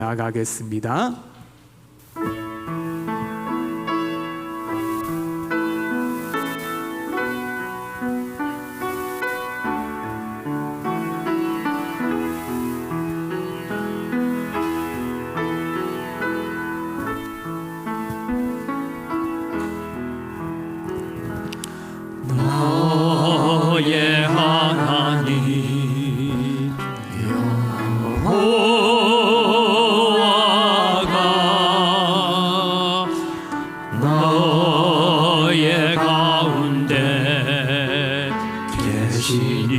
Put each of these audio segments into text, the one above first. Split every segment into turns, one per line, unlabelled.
나가겠습니다.
너의 하나님 여호와가 너의 가운데 계시니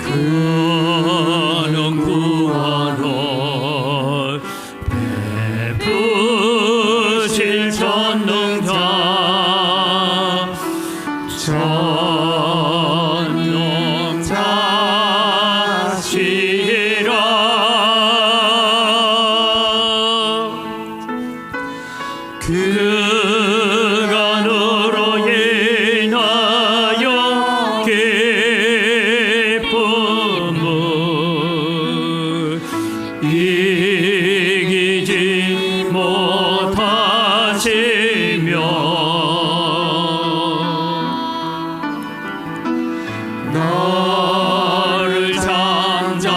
그는 구원을 베푸실 전능자 그가 너로 인하여 기쁨을 이기지 못하시며 너를 잠잠히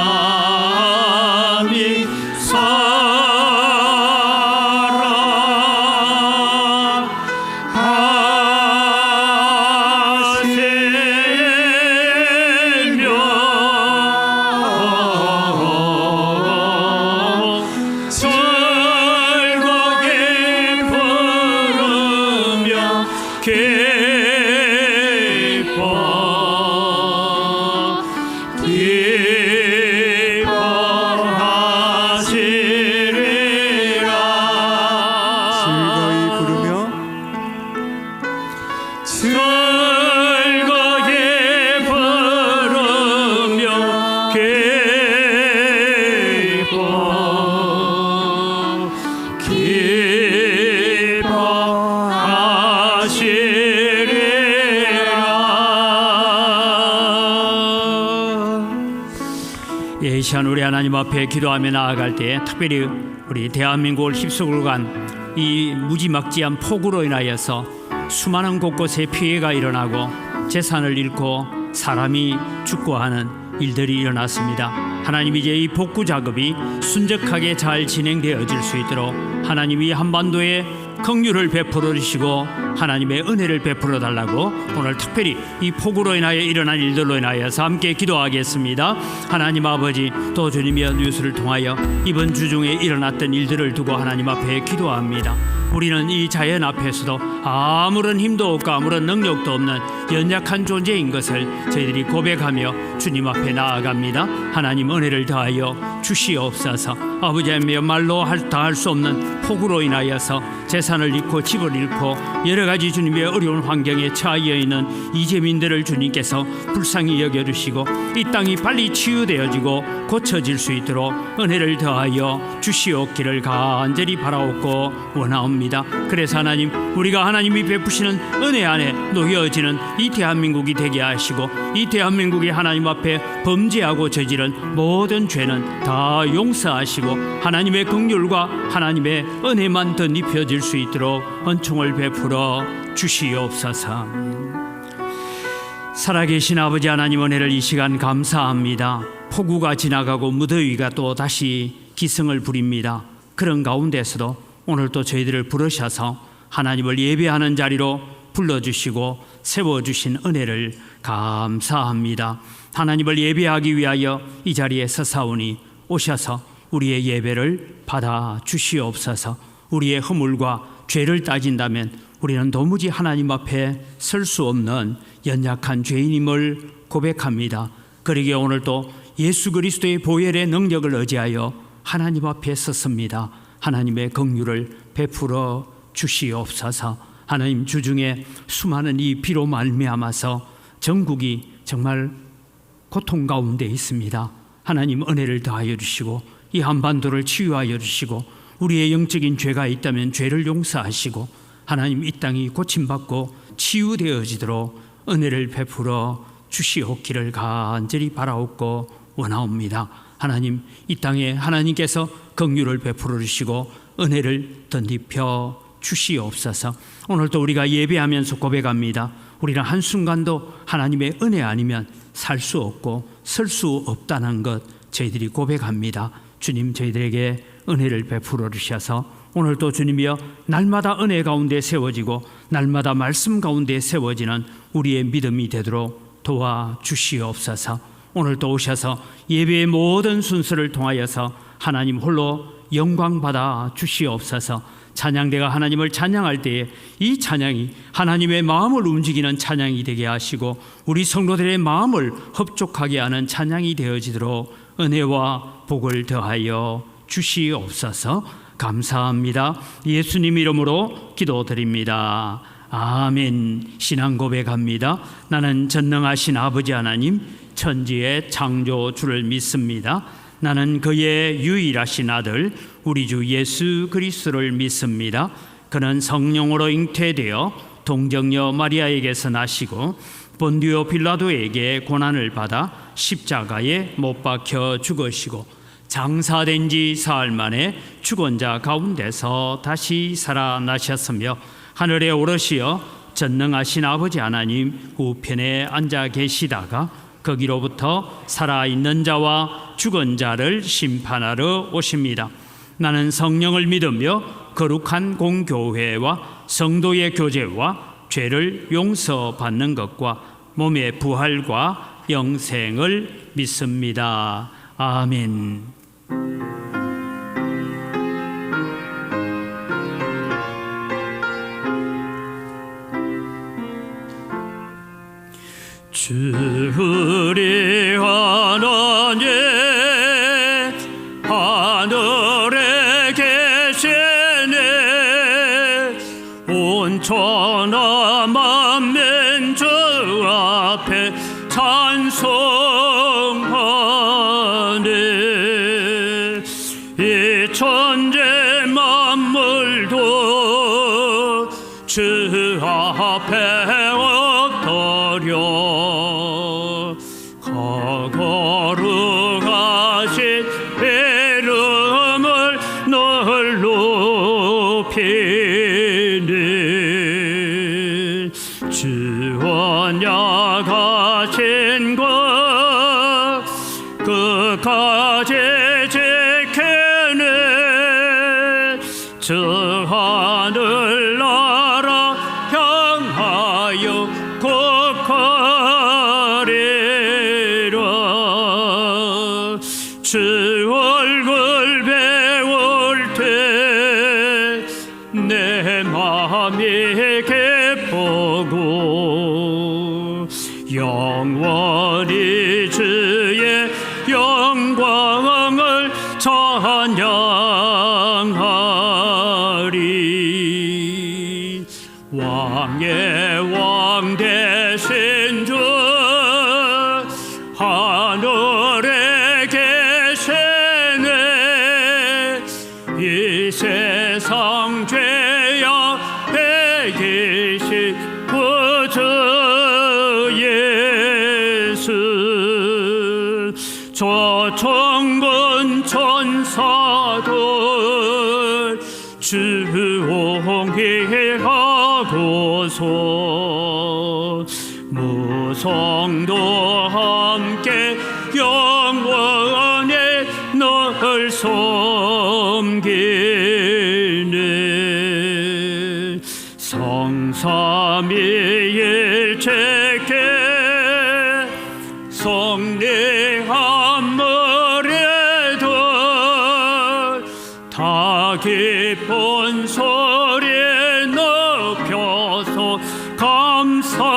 즐거이 부르며 이 시간 우리 하나님 앞에 기도하며 나아갈 때 특별히 우리 대한민국을 휩쓸고 간 이 무지막지한 폭우로 인하여서 수많은 곳곳에 피해가 일어나고 재산을 잃고 사람이 죽고 하는 일들이 일어났습니다. 하나님, 이제 이 복구 작업이 순적하게 잘 진행되어질 수 있도록 하나님이 한반도에 긍휼을 베풀어 주시고 하나님의 은혜를 베풀어 달라고 오늘 특별히 이 폭우로 인하여 일어난 일들로 인하여서 함께 기도하겠습니다. 하나님 아버지, 또 주님의 뉴스를 통하여 이번 주 중에 일어났던 일들을 두고 하나님 앞에 기도합니다. 우리는 이 자연 앞에서도 아무런 힘도 없고 아무런 능력도 없는 연약한 존재인 것을 저희들이 고백하며 주님 앞에 나아갑니다. 하나님, 은혜를 더하여 주시옵소서. 아버지의 말로 다할 수 없는 폭우로 인하여서 재산을 잃고 집을 잃고 여러 가지 주님의 어려운 환경에 처하여 있는 이재민들을 주님께서 불쌍히 여겨주시고 이 땅이 빨리 치유되어지고 고쳐질 수 있도록 은혜를 더하여 주시옵기를 간절히 바라옵고 원하옵니다. 그래서 하나님, 우리가 하나님이 베푸시는 은혜 안에 놓여지는 이 대한민국이 되게 하시고 이 대한민국이 하나님 앞에 범죄하고 저지른 모든 죄는 다 용서하시고 하나님의 긍휼과 하나님의 은혜만 덧입혀질 수 있도록 은총을 베풀어 주시옵소서. 살아계신 아버지 하나님, 은혜를 이 시간 감사합니다. 폭우가 지나가고 무더위가 또 다시 기승을 부립니다. 그런 가운데서도 오늘 또 저희들을 부르셔서 하나님을 예배하는 자리로 불러주시고 세워주신 은혜를 감사합니다. 하나님을 예배하기 위하여 이 자리에 서사오니 오셔서 우리의 예배를 받아 주시옵소서. 우리의 허물과 죄를 따진다면 우리는 도무지 하나님 앞에 설 수 없는 연약한 죄인임을 고백합니다. 그러기에 오늘 또 예수 그리스도의 보혈의 능력을 의지하여 하나님 앞에 섰습니다. 하나님의 긍휼을 베풀어 주시옵소서. 하나님, 주중에 수많은 이 비로 말미암아서 전국이 정말 고통 가운데 있습니다. 하나님, 은혜를 더하여 주시고 이 한반도를 치유하여 주시고 우리의 영적인 죄가 있다면 죄를 용서하시고 하나님, 이 땅이 고침받고 치유되어지도록 은혜를 베풀어 주시옵기를 간절히 바라옵고 원하옵니다. 하나님, 이 땅에 하나님께서 긍휼을 베풀어 주시고 은혜를 덧입혀 주시옵소서. 오늘도 우리가 예배하면서 고백합니다. 우리는 한순간도 하나님의 은혜 아니면 살 수 없고 설 수 없다는 것 저희들이 고백합니다. 주님, 저희들에게 은혜를 베풀어 주셔서 오늘도 주님이여 날마다 은혜 가운데 세워지고 날마다 말씀 가운데 세워지는 우리의 믿음이 되도록 도와주시옵소서. 오늘도 오셔서 예배의 모든 순서를 통하여서 하나님 홀로 영광 받아 주시옵소서. 찬양대가 하나님을 찬양할 때에 이 찬양이 하나님의 마음을 움직이는 찬양이 되게 하시고 우리 성도들의 마음을 흡족하게 하는 찬양이 되어지도록 은혜와 복을 더하여 주시옵소서. 감사합니다. 예수님 이름으로 기도드립니다. 아멘. 신앙 고백합니다. 나는 전능하신 아버지 하나님 천지의 창조주를 믿습니다. 나는 그의 유일하신 아들 우리 주 예수 그리스도를 믿습니다. 그는 성령으로 잉태되어 동정녀 마리아에게서 나시고 본디오 빌라도에게 고난을 받아 십자가에 못 박혀 죽으시고 장사된 지 사흘 만에 죽은 자 가운데서 다시 살아나셨으며 하늘에 오르시어 전능하신 아버지 하나님 우편에 앉아 계시다가 거기로부터 살아있는 자와 죽은 자를 심판하러 오십니다. 나는 성령을 믿으며 거룩한 공교회와 성도의 교제와 죄를 용서받는 것과 몸의 부활과 영생을 믿습니다. 아멘. 주 우리 하나님 하늘에 계시네 온 천하 만민 주 앞에 찬송하네 이 천재 만물도 주 앞에 엎드려 거룩하신 이름을 늘 높이네 주 언약하신 것 끝까지 지키네 저 하늘나라 향하여 국하리라 주 얼굴 배울 때 내 마음이 기쁘고 영원히 주의 영광을 찬양하리 왕의 왕 되신 주 하늘에 계시네 이 세상 죄악에 계신 구주 예수 저 천군 천사들 주옹이하고서 무성도 함께 영원히 늘 섬기네 성삼위일체께 성례한 머리도 다 기쁜 소리 높여서 감사드려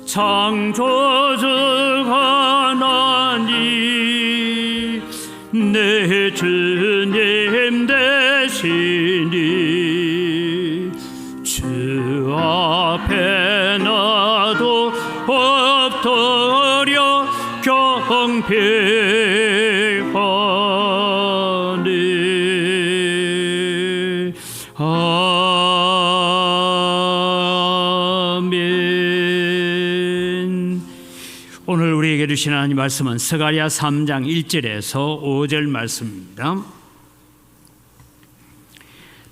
창조주 하나님 내 주님 되시니 주 앞에 나도 엎드려 경배하네. 啊。 오늘 우리에게 주신 하나님 말씀은 스가랴 3장 1절에서 5절 말씀입니다.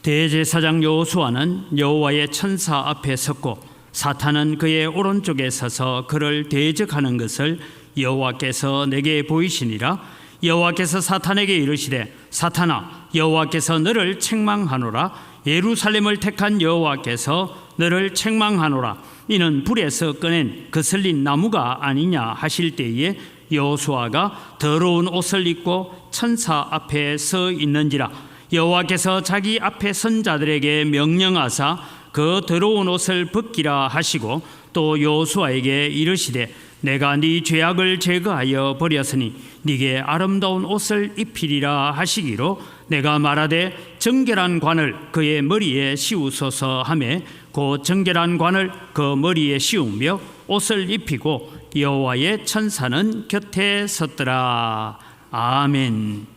대제사장 여호수아는 여호와의 천사 앞에 섰고 사탄은 그의 오른쪽에 서서 그를 대적하는 것을 여호와께서 내게 보이시니라. 여호와께서 사탄에게 이르시되 사탄아, 여호와께서 너를 책망하노라. 예루살렘을 택한 여호와께서 너를 책망하노라. 이는 불에서 꺼낸 거슬린 나무가 아니냐 하실 때에 여호수아가 더러운 옷을 입고 천사 앞에 서 있는지라. 여호와께서 자기 앞에 선 자들에게 명령하사 그 더러운 옷을 벗기라 하시고 또 여호수아에게 이르시되 내가 네 죄악을 제거하여 버렸으니 네게 아름다운 옷을 입히리라 하시기로 내가 말하되 정결한 관을 그의 머리에 씌우소서 하매 그 정결한 관을 그 머리에 씌우며 옷을 입히고 여호와의 천사는 곁에 섰더라. 아멘.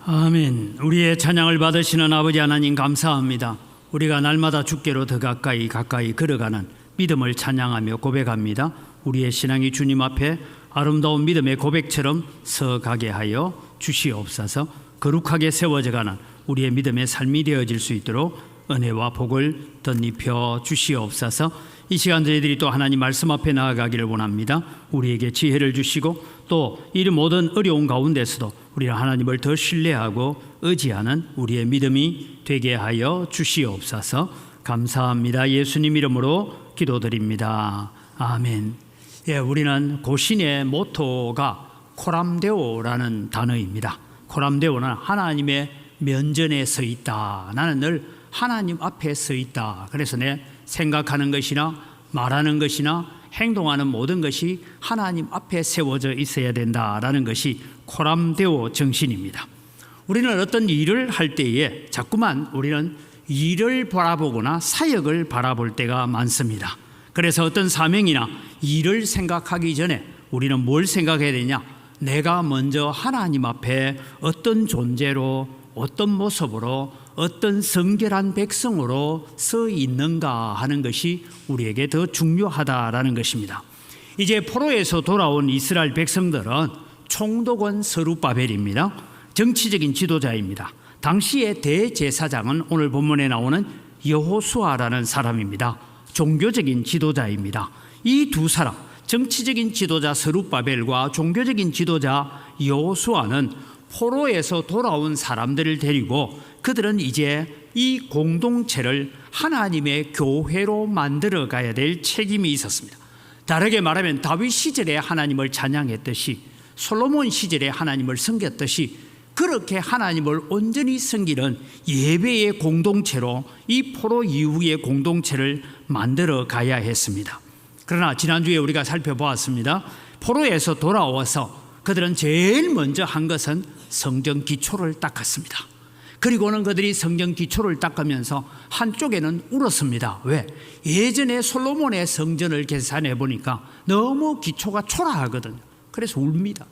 아멘. 우리의 찬양을 받으시는 아버지 하나님 감사합니다. 우리가 날마다 주께로 더 가까이 걸어가는 믿음을 찬양하며 고백합니다. 우리의 신앙이 주님 앞에 아름다운 믿음의 고백처럼 서가게 하여 주시옵소서. 거룩하게 세워져가는 우리의 믿음의 삶이 되어질 수 있도록 은혜와 복을 덧입혀 주시옵소서. 이 시간 저희들이 또 하나님 말씀 앞에 나아가기를 원합니다. 우리에게 지혜를 주시고 또 이 모든 어려운 가운데서도 우리는 하나님을 더 신뢰하고 의지하는 우리의 믿음이 되게 하여 주시옵소서. 감사합니다. 예수님 이름으로 기도드립니다. 아멘. 예, 우리는 고신의 모토가 코람데오라는 단어입니다. 코람데오는 하나님의 면전에 서 있다. 나는 늘 하나님 앞에 서 있다. 그래서 내 생각하는 것이나 말하는 것이나 행동하는 모든 것이 하나님 앞에 세워져 있어야 된다라는 것이 코람데오 정신입니다. 우리는 어떤 일을 할 때에 자꾸만 우리는 일을 바라보거나 사역을 바라볼 때가 많습니다. 그래서 어떤 사명이나 일을 생각하기 전에 우리는 뭘 생각해야 되냐? 내가 먼저 하나님 앞에 어떤 존재로, 어떤 모습으로, 어떤 성결한 백성으로 서 있는가 하는 것이 우리에게 더 중요하다라는 것입니다. 이제 포로에서 돌아온 이스라엘 백성들은 총독은 스룹바벨입니다. 정치적인 지도자입니다. 당시의 대제사장은 오늘 본문에 나오는 여호수아라는 사람입니다. 종교적인 지도자입니다. 이 두 사람, 정치적인 지도자 스룹바벨과 종교적인 지도자 여호수아는 포로에서 돌아온 사람들을 데리고 그들은 이제 이 공동체를 하나님의 교회로 만들어 가야 될 책임이 있었습니다. 다르게 말하면 다윗 시절에 하나님을 찬양했듯이, 솔로몬 시절에 하나님을 섬겼듯이 그렇게 하나님을 온전히 섬기는 예배의 공동체로 이 포로 이후의 공동체를 만들어 가야 했습니다. 그러나 지난주에 우리가 살펴보았습니다. 포로에서 돌아와서 그들은 제일 먼저 한 것은 성전 기초를 닦았습니다. 그리고는 그들이 성전 기초를 닦으면서 한쪽에는 울었습니다. 왜? 예전에 솔로몬의 성전을 계산해 보니까 너무 기초가 초라하거든요. 그래서 웁니다.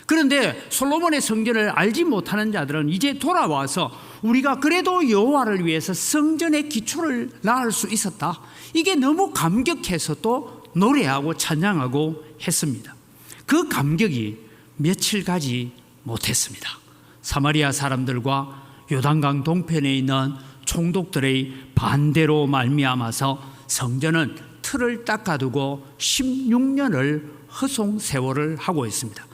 그런데 솔로몬의 성전을 알지 못하는 자들은 이제 돌아와서 우리가 그래도 여호와를 위해서 성전의 기초를 낳을 수 있었다, 이게 너무 감격해서 또 노래하고 찬양하고 했습니다. 그 감격이 며칠 가지 못했습니다. 사마리아 사람들과 요단강 동편에 있는 총독들의 반대로 말미암아서 성전은 틀을 닦아두고 16년을 허송 세월을 하고 있습니다.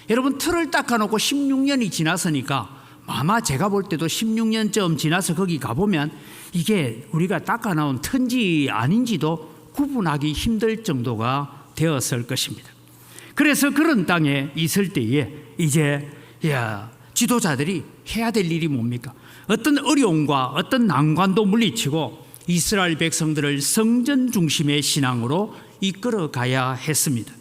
여러분, 틀을 닦아놓고 16년이 지났으니까 아마 제가 볼 때도 16년쯤 지나서 거기 가보면 이게 우리가 닦아놓은 튼지 아닌지도 구분하기 힘들 정도가 되었을 것입니다. 그래서 그런 땅에 있을 때에 이제 지도자들이 해야 될 일이 뭡니까? 어떤 어려움과 어떤 난관도 물리치고 이스라엘 백성들을 성전 중심의 신앙으로 이끌어 가야 했습니다.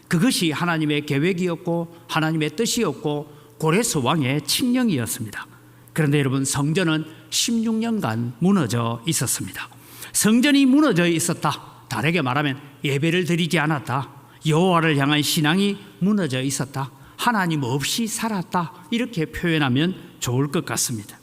그것이 하나님의 계획이었고 하나님의 뜻이었고 고레스 왕의 칙령이었습니다. 그런데 여러분, 성전은 16년간 무너져 있었습니다. 성전이 무너져 있었다, 다르게 말하면 예배를 드리지 않았다, 여호와를 향한 신앙이 무너져 있었다, 하나님 없이 살았다, 이렇게 표현하면 좋을 것 같습니다.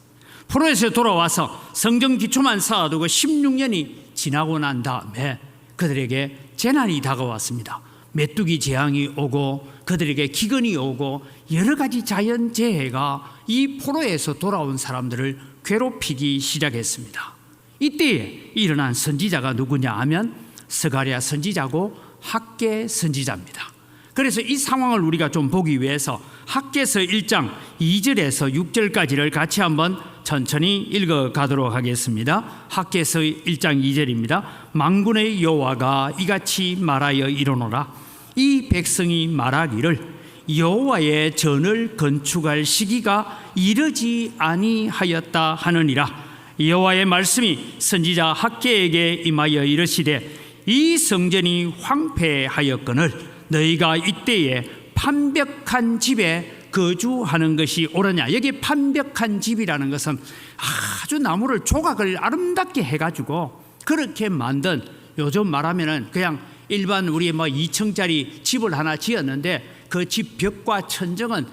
포로에서 돌아와서 성전 기초만 쌓아두고 16년이 지나고 난 다음에 그들에게 재난이 다가왔습니다. 메뚜기 재앙이 오고 그들에게 기근이 오고 여러 가지 자연재해가 이 포로에서 돌아온 사람들을 괴롭히기 시작했습니다. 이때에 일어난 선지자가 누구냐 하면 스가랴 선지자고 학개 선지자입니다. 그래서 이 상황을 우리가 좀 보기 위해서 학개서 1장 2절에서 6절까지를 같이 한번 천천히 읽어가도록 하겠습니다. 학개서 1장 2절입니다. 만군의 여호와가 이같이 말하여 이르노라. 이 백성이 말하기를 여호와의 전을 건축할 시기가 이르지 아니하였다 하느니라. 여호와의 말씀이 선지자 학개에게 임하여 이르시되 이 성전이 황폐하였거늘 너희가 이때에 판벽한 집에 거주하는 것이 옳으냐. 여기 판벽한 집이라는 것은 아주 나무를 조각을 아름답게 해가지고 그렇게 만든, 요즘 말하면은 그냥 일반 우리 2층짜리 집을 하나 지었는데 그 집 벽과 천정은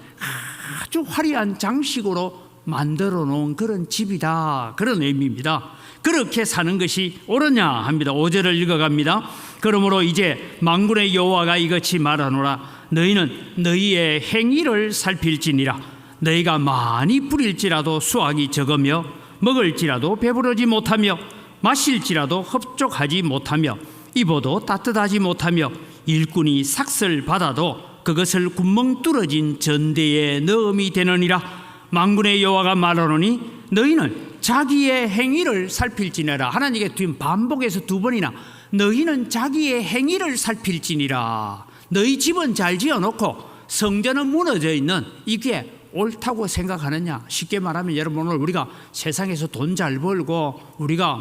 아주 화려한 장식으로 만들어 놓은 그런 집이다, 그런 의미입니다. 그렇게 사는 것이 옳으냐 합니다. 5절을 읽어갑니다. 그러므로 이제 만군의 여호와가 이같이 말하노라. 너희는 너희의 행위를 살필지니라. 너희가 많이 뿌릴지라도 수확이 적으며 먹을지라도 배부르지 못하며 마실지라도 흡족하지 못하며 입어도 따뜻하지 못하며 일꾼이 삭슬 받아도 그것을 구멍 뚫어진 전대에 넣음이 되느니라. 만군의 여호와가 말하노니 너희는 자기의 행위를 살필지니라. 하나님께 지금 반복해서 2번이나 너희는 자기의 행위를 살필지니라. 너희 집은 잘 지어놓고 성전은 무너져 있는, 이게 옳다고 생각하느냐? 쉽게 말하면 여러분, 오늘 우리가 세상에서 돈 잘 벌고 우리가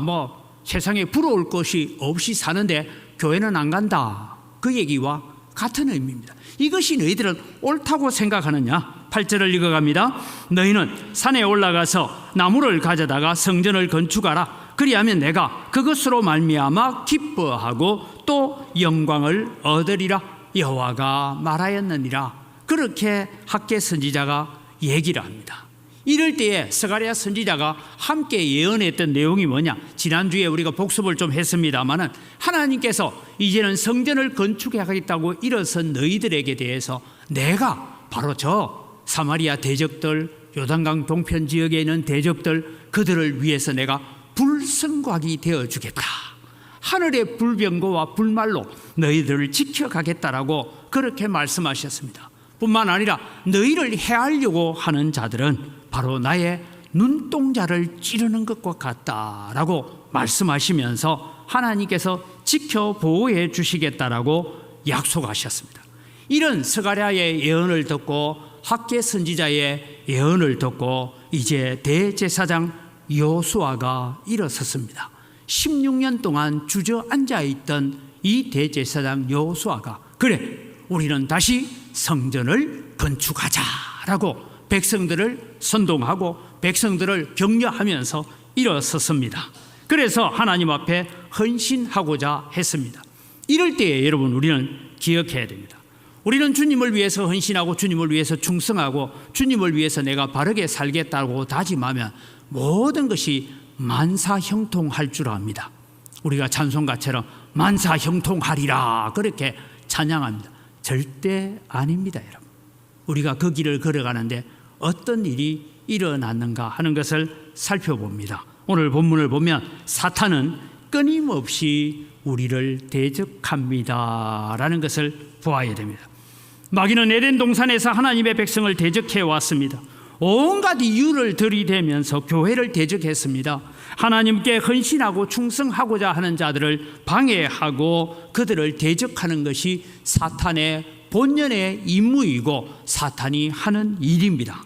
세상에 부러울 것이 없이 사는데 교회는 안 간다, 그 얘기와 같은 의미입니다. 이것이 너희들은 옳다고 생각하느냐? 8절을 읽어갑니다. 너희는 산에 올라가서 나무를 가져다가 성전을 건축하라. 그리하면 내가 그것으로 말미암아 기뻐하고 또 영광을 얻으리라. 여호와가 말하였느니라. 그렇게 학개 선지자가 얘기를 합니다. 이럴 때에 스가랴 선지자가 함께 예언했던 내용이 뭐냐? 지난주에 우리가 복습을 좀 했습니다마는 하나님께서 이제는 성전을 건축하겠다고 일어선 너희들에게 대해서 내가 바로 저 사마리아 대적들, 요단강 동편 지역에 있는 대적들, 그들을 위해서 내가 불성곽이 되어주겠다. 하늘의 불병거와 불말로 너희들을 지켜가겠다라고 그렇게 말씀하셨습니다. 뿐만 아니라 너희를 해하려고 하는 자들은 바로 나의 눈동자를 찌르는 것과 같다라고 말씀하시면서 하나님께서 지켜 보호해 주시겠다라고 약속하셨습니다. 이런 스가랴의 예언을 듣고 학개 선지자의 예언을 듣고 이제 대제사장 여호수아가 일어섰습니다. 16년 동안 주저앉아 있던 이 대제사장 여호수아가 그래, 우리는 다시 성전을 건축하자라고 백성들을 선동하고 백성들을 격려하면서 일어섰습니다. 그래서 하나님 앞에 헌신하고자 했습니다. 이럴 때에 여러분, 우리는 기억해야 됩니다. 우리는 주님을 위해서 헌신하고 주님을 위해서 충성하고 주님을 위해서 내가 바르게 살겠다고 다짐하면 모든 것이 만사형통할 줄 압니다. 우리가 찬송가처럼 만사형통하리라 그렇게 찬양합니다. 절대 아닙니다, 여러분. 우리가 그 길을 걸어가는데 어떤 일이 일어났는가 하는 것을 살펴봅니다. 오늘 본문을 보면 사탄은 끊임없이 우리를 대적합니다라는 것을 보아야 됩니다. 마귀는 에덴 동산에서 하나님의 백성을 대적해 왔습니다. 온갖 이유를 들이대면서 교회를 대적했습니다. 하나님께 헌신하고 충성하고자 하는 자들을 방해하고 그들을 대적하는 것이 사탄의 본연의 임무이고 사탄이 하는 일입니다.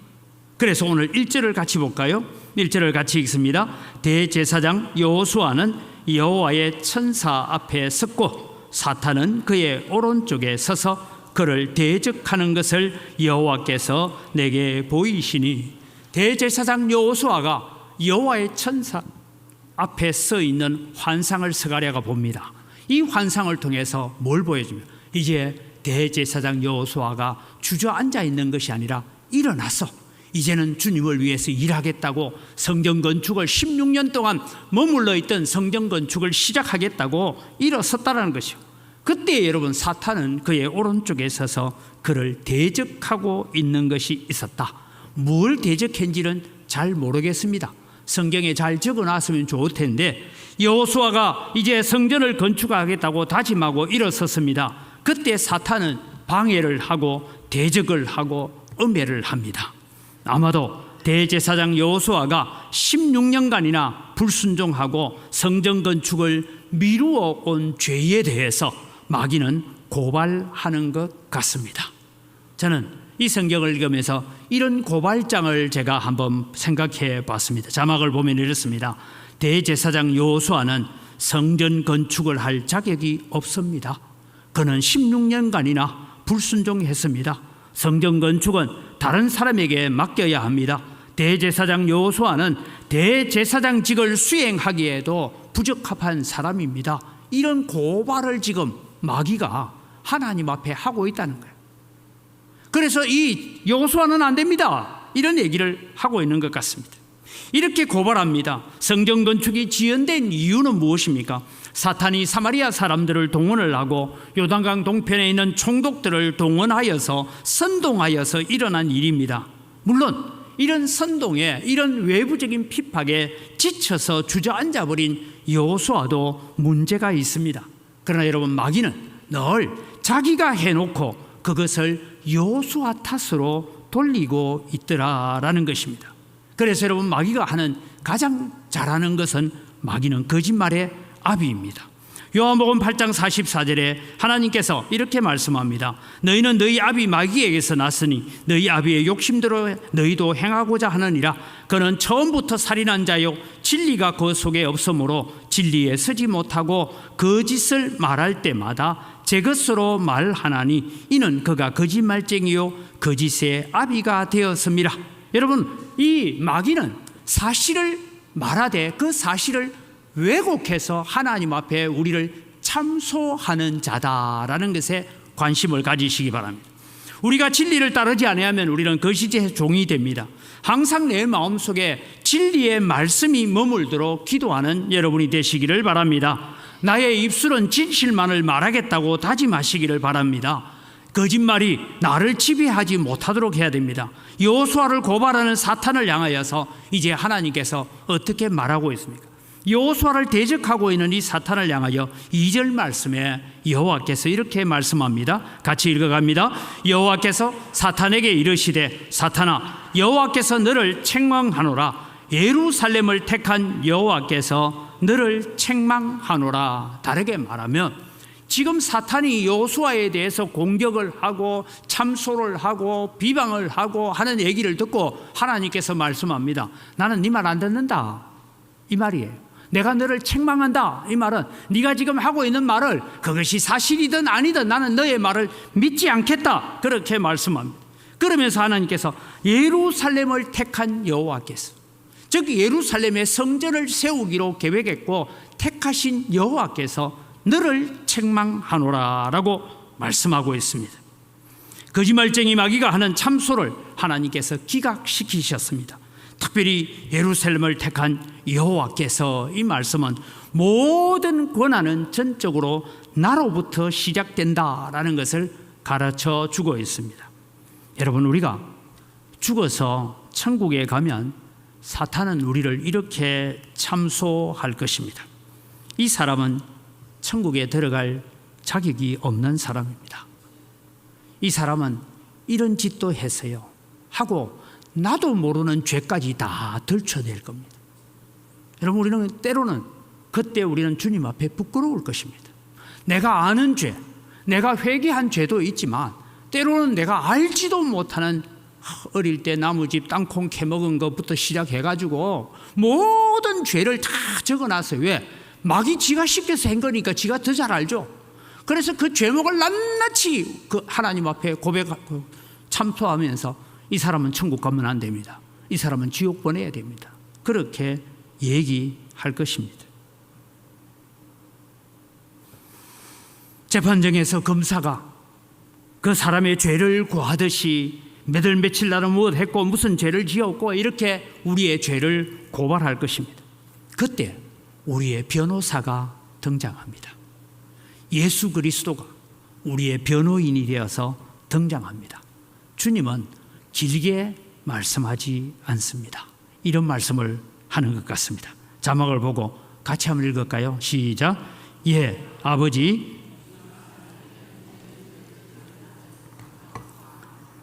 그래서 오늘 1절을 같이 볼까요? 1절을 같이 읽습니다. 대제사장 여호수아는 여호와의 천사 앞에 섰고 사탄은 그의 오른쪽에 서서 그를 대적하는 것을 여호와께서 내게 보이시니, 대제사장 여호수아가 여호와의 천사 앞에 서 있는 환상을 스가랴가 봅니다. 이 환상을 통해서 뭘 보여줍니까? 이제 대제사장 여호수아가 주저앉아 있는 것이 아니라 일어났어. 이제는 주님을 위해서 일하겠다고 성전 건축을 16년 동안 머물러 있던 성전 건축을 시작하겠다고 일어섰다는 것이요. 그때 여러분, 사탄은 그의 오른쪽에 서서 그를 대적하고 있는 것이 있었다. 뭘 대적했는지는 잘 모르겠습니다. 성경에 잘 적어놨으면 좋을 텐데 여호수아가 이제 성전을 건축하겠다고 다짐하고 일어섰습니다. 그때 사탄은 방해를 하고 대적을 하고 음해를 합니다. 아마도 대제사장 여호수아가 16년간이나 불순종하고 성전 건축을 미루어 온 죄에 대해서 마귀는 고발하는 것 같습니다. 저는 이 성경을 읽으면서 이런 고발장을 제가 한번 생각해 봤습니다. 자막을 보면 이렇습니다. 대제사장 여호수아는 성전 건축을 할 자격이 없습니다. 그는 16년간이나 불순종했습니다. 성전 건축은 다른 사람에게 맡겨야 합니다. 대제사장 여호수아는 대제사장직을 수행하기에도 부적합한 사람입니다. 이런 고발을 지금 마귀가 하나님 앞에 하고 있다는 거예요. 그래서 이 여호수아는 안 됩니다, 이런 얘기를 하고 있는 것 같습니다. 이렇게 고발합니다. 성전 건축이 지연된 이유는 무엇입니까? 사탄이 사마리아 사람들을 동원을 하고 요단강 동편에 있는 총독들을 동원하여서 선동하여서 일어난 일입니다. 물론 이런 선동에, 이런 외부적인 핍박에 지쳐서 주저앉아 버린 여호수아도 문제가 있습니다. 그러나 여러분, 마귀는 늘 자기가 해놓고 그것을 여호수아 탓으로 돌리고 있더라라는 것입니다. 그래서 여러분, 마귀가 하는 가장 잘하는 것은 마귀는 거짓말의 아비입니다. 요한복음 8장 44절에 하나님께서 이렇게 말씀합니다. 너희는 너희 아비 마귀에게서 났으니 너희 아비의 욕심대로 너희도 행하고자 하느니라. 그는 처음부터 살인한 자요 진리가 그 속에 없으므로 진리에 서지 못하고 거짓을 말할 때마다 제 것으로 말하나니 이는 그가 거짓말쟁이요 거짓의 아비가 되었습니다. 여러분, 이 마귀는 사실을 말하되 그 사실을 왜곡해서 하나님 앞에 우리를 참소하는 자다라는 것에 관심을 가지시기 바랍니다. 우리가 진리를 따르지 아니하면 우리는 거짓의 종이 됩니다. 항상 내 마음속에 진리의 말씀이 머물도록 기도하는 여러분이 되시기를 바랍니다. 나의 입술은 진실만을 말하겠다고 다짐하시기를 바랍니다. 거짓말이 나를 지배하지 못하도록 해야 됩니다. 여호수아를 고발하는 사탄을 향하여서 이제 하나님께서 어떻게 말하고 있습니까? 여호수아를 대적하고 있는 이 사탄을 향하여 2절 말씀에 여호와께서 이렇게 말씀합니다. 같이 읽어갑니다. 여호와께서 사탄에게 이르시되 사탄아 여호와께서 너를 책망하노라. 예루살렘을 택한 여호와께서 너를 책망하노라. 다르게 말하면 지금 사탄이 여호수아에 대해서 공격을 하고 참소를 하고 비방을 하고 하는 얘기를 듣고 하나님께서 말씀합니다. 나는 네 말 안 듣는다, 이 말이에요. 내가 너를 책망한다, 이 말은 네가 지금 하고 있는 말을 그것이 사실이든 아니든 나는 너의 말을 믿지 않겠다, 그렇게 말씀합니다. 그러면서 하나님께서 예루살렘을 택한 여호와께서, 즉 예루살렘에 성전을 세우기로 계획했고 택하신 여호와께서 너를 책망하노라 라고 말씀하고 있습니다. 거짓말쟁이 마귀가 하는 참소를 하나님께서 기각시키셨습니다. 특별히 예루살렘을 택한 여호와께서, 이 말씀은 모든 권한은 전적으로 나로부터 시작된다라는 것을 가르쳐 주고 있습니다. 여러분, 우리가 죽어서 천국에 가면 사탄은 우리를 이렇게 참소할 것입니다. 이 사람은 천국에 들어갈 자격이 없는 사람입니다. 이 사람은 이런 짓도 했어요 하고 나도 모르는 죄까지 다 들춰낼 겁니다. 여러분, 우리는 때로는 그때 우리는 주님 앞에 부끄러울 것입니다. 내가 아는 죄, 내가 회개한 죄도 있지만 때로는 내가 알지도 못하는, 어릴 때 나무집 땅콩 캐먹은 것부터 시작해가지고 모든 죄를 다 적어놨어요. 왜? 마귀 지가 시켜서 한 거니까 지가 더 잘 알죠. 그래서 그 죄목을 낱낱이 그 하나님 앞에 고백하고 참소하면서 이 사람은 천국 가면 안 됩니다, 이 사람은 지옥 보내야 됩니다, 그렇게 얘기할 것입니다. 재판정에서 검사가 그 사람의 죄를 구하듯이 몇 월 며칠 날은 무엇 했고 무슨 죄를 지었고 이렇게 우리의 죄를 고발할 것입니다. 그때 우리의 변호사가 등장합니다. 예수 그리스도가 우리의 변호인이 되어서 등장합니다. 주님은 길게 말씀하지 않습니다. 이런 말씀을 하는 것 같습니다. 자막을 보고 같이 한번 읽을까요? 시작. 예, 아버지,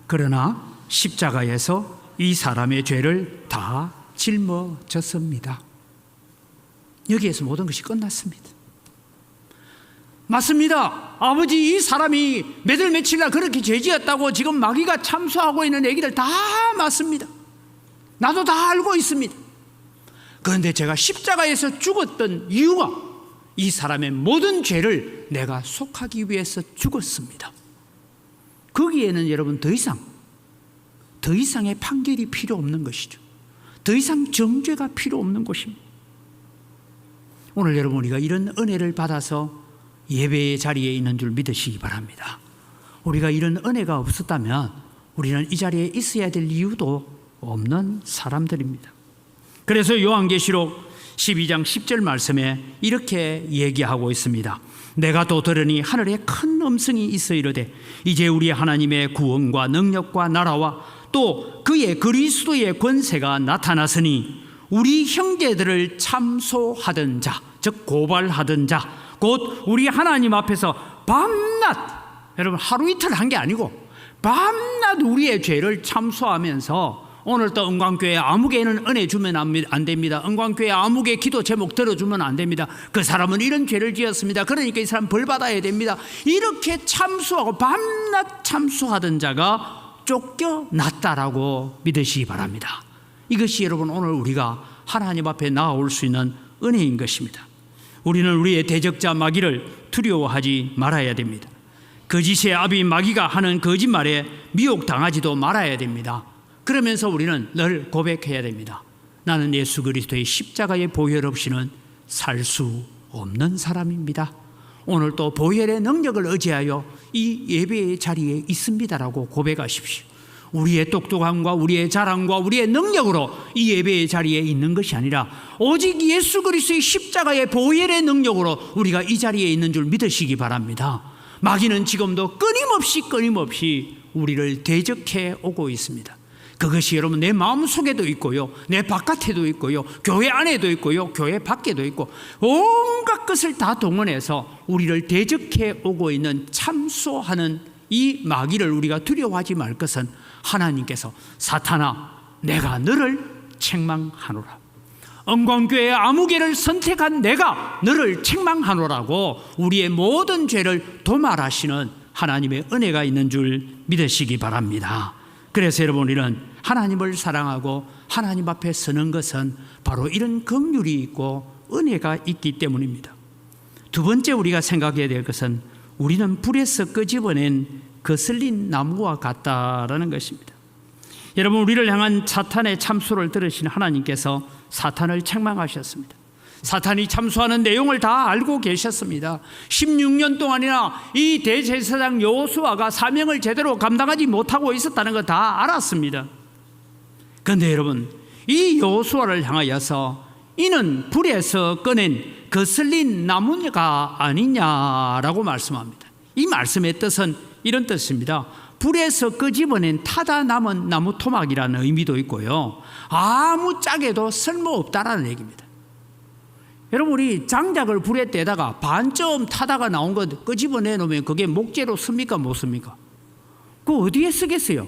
그러나 십자가에서 이 사람의 죄를 다 짊어졌습니다. 여기에서 모든 것이 끝났습니다. 맞습니다. 아버지, 이 사람이 몇 월 며칠 날 그렇게 죄지었다고 지금 마귀가 참소하고 있는 얘기들 다 맞습니다. 나도 다 알고 있습니다. 그런데 제가 십자가에서 죽었던 이유가 이 사람의 모든 죄를 내가 속하기 위해서 죽었습니다. 거기에는 여러분 더 이상의 판결이 필요 없는 것이죠. 더 이상 정죄가 필요 없는 것입니다. 오늘 여러분, 우리가 이런 은혜를 받아서 예배의 자리에 있는 줄 믿으시기 바랍니다. 우리가 이런 은혜가 없었다면 우리는 이 자리에 있어야 될 이유도 없는 사람들입니다. 그래서 요한계시록 12장 10절 말씀에 이렇게 얘기하고 있습니다. 내가 또 들으니 하늘에 큰 음성이 있어 이르되 이제 우리 하나님의 구원과 능력과 나라와 또 그의 그리스도의 권세가 나타났으니 우리 형제들을 참소하던 자, 즉 고발하던 자, 곧 우리 하나님 앞에서 밤낮, 여러분 하루 이틀 한 게 아니고 밤낮 우리의 죄를 참소하면서 오늘 또 은광교회 아무개는 은혜 주면 안 됩니다. 은광교회 아무개 기도 제목 들어주면 안 됩니다. 그 사람은 이런 죄를 지었습니다. 그러니까 이 사람 벌 받아야 됩니다. 이렇게 참수하고 밤낮 참수하던 자가 쫓겨났다라고 믿으시기 바랍니다. 이것이 여러분 오늘 우리가 하나님 앞에 나아올 수 있는 은혜인 것입니다. 우리는 우리의 대적자 마귀를 두려워하지 말아야 됩니다. 거짓의 아비 마귀가 하는 거짓말에 미혹당하지도 말아야 됩니다. 그러면서 우리는 늘 고백해야 됩니다. 나는 예수 그리스도의 십자가의 보혈 없이는 살 수 없는 사람입니다. 오늘 또 보혈의 능력을 의지하여 이 예배의 자리에 있습니다라고 고백하십시오. 우리의 똑똑함과 우리의 자랑과 우리의 능력으로 이 예배의 자리에 있는 것이 아니라 오직 예수 그리스도의 십자가의 보혈의 능력으로 우리가 이 자리에 있는 줄 믿으시기 바랍니다. 마귀는 지금도 끊임없이 우리를 대적해 오고 있습니다. 그것이 여러분 내 마음속에도 있고요, 내 바깥에도 있고요, 교회 안에도 있고요, 교회 밖에도 있고 온갖 것을 다 동원해서 우리를 대적해 오고 있는 참소하는 이 마귀를 우리가 두려워하지 말 것은 하나님께서 사탄아 내가 너를 책망하노라, 은광교회의 아무개를 선택한 내가 너를 책망하노라고 우리의 모든 죄를 도말하시는 하나님의 은혜가 있는 줄 믿으시기 바랍니다. 그래서 여러분 우리는 하나님을 사랑하고 하나님 앞에 서는 것은 바로 이런 긍휼이 있고 은혜가 있기 때문입니다. 두 번째 우리가 생각해야 될 것은 우리는 불에서 끄집어낸 거슬린 나무와 같다라는 것입니다. 여러분 우리를 향한 사탄의 참소를 들으신 하나님께서 사탄을 책망하셨습니다. 사탄이 참소하는 내용을 다 알고 계셨습니다. 16년 동안이나 이 대제사장 여호수아가 사명을 제대로 감당하지 못하고 있었다는 거 다 알았습니다. 그런데 여러분 이 여호수아를 향하여서 이는 불에서 꺼낸 거슬린 나무가 아니냐라고 말씀합니다. 이 말씀의 뜻은 이런 뜻입니다. 불에서 끄집어낸 타다 남은 나무 토막이라는 의미도 있고요, 아무 짝에도 쓸모없다라는 얘기입니다. 여러분 우리 장작을 불에 떼다가 반쯤 타다가 나온 것 끄집어내 놓으면 그게 목재로 씁니까 못 씁니까? 그거 어디에 쓰겠어요?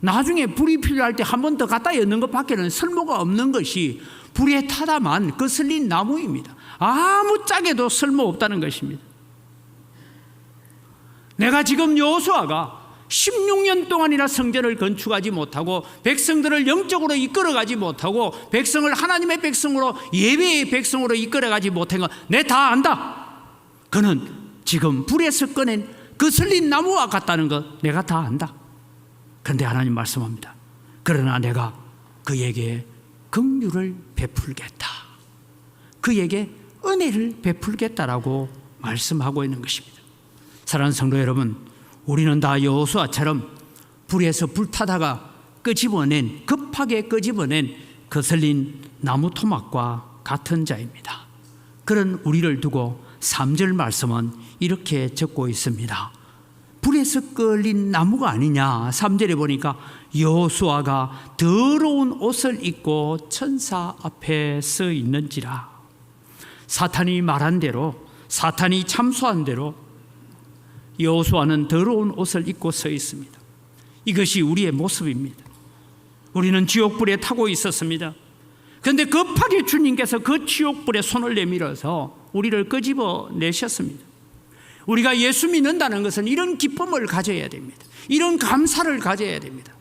나중에 불이 필요할 때 한 번 더 갖다 엮는 것밖에는 쓸모가 없는 것이 불에 타다만 거슬린 나무입니다. 아무 짝에도 쓸모없다는 것입니다. 내가 지금 여호수아가 16년 동안이나 성전을 건축하지 못하고 백성들을 영적으로 이끌어가지 못하고 백성을 하나님의 백성으로 예배의 백성으로 이끌어가지 못한 건 내 다 안다. 그는 지금 불에서 꺼낸 거슬린 나무와 같다는 것 내가 다 안다. 그런데 하나님 말씀합니다. 그러나 내가 그에게 긍휼을 베풀겠다, 그에게 은혜를 베풀겠다라고 말씀하고 있는 것입니다. 사랑하는 성도 여러분, 우리는 다 여호수아처럼 불에서 불타다가 급하게 끄집어낸 거슬린 나무 토막과 같은 자입니다. 그런 우리를 두고 3절 말씀은 이렇게 적고 있습니다. 불에서 끌린 나무가 아니냐. 3절에 보니까 여호수아가 더러운 옷을 입고 천사 앞에 서 있는지라. 사탄이 말한 대로, 사탄이 참소한 대로 여호수아는 더러운 옷을 입고 서 있습니다. 이것이 우리의 모습입니다. 우리는 지옥불에 타고 있었습니다. 그런데 급하게 주님께서 그 지옥불에 손을 내밀어서 우리를 끄집어 내셨습니다. 우리가 예수 믿는다는 것은 이런 기쁨을 가져야 됩니다. 이런 감사를 가져야 됩니다.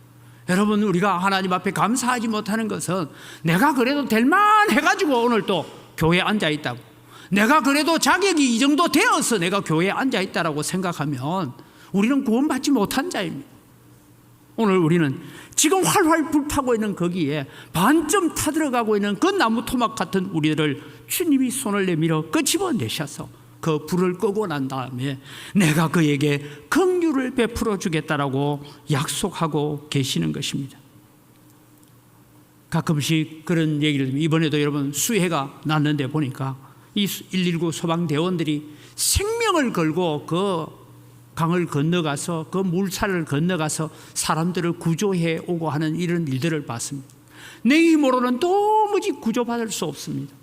여러분 우리가 하나님 앞에 감사하지 못하는 것은 내가 그래도 될만 해가지고 오늘 또 교회에 앉아있다고, 내가 그래도 자격이 이 정도 되어서 내가 교회에 앉아있다라고 생각하면 우리는 구원받지 못한 자입니다. 오늘 우리는 지금 활활 불타고 있는 거기에 반쯤 타들어가고 있는 그 나무 토막 같은 우리를 주님이 손을 내밀어 끄집어내셔서 그 불을 끄고 난 다음에 내가 그에게 긍휼을 베풀어 주겠다라고 약속하고 계시는 것입니다. 가끔씩 그런 얘기를, 이번에도 여러분 수해가 났는데 보니까 이 119 소방대원들이 생명을 걸고 그 강을 건너가서 그 물살을 건너가서 사람들을 구조해 오고 하는 이런 일들을 봤습니다. 내 힘으로는 도무지 구조받을 수 없습니다.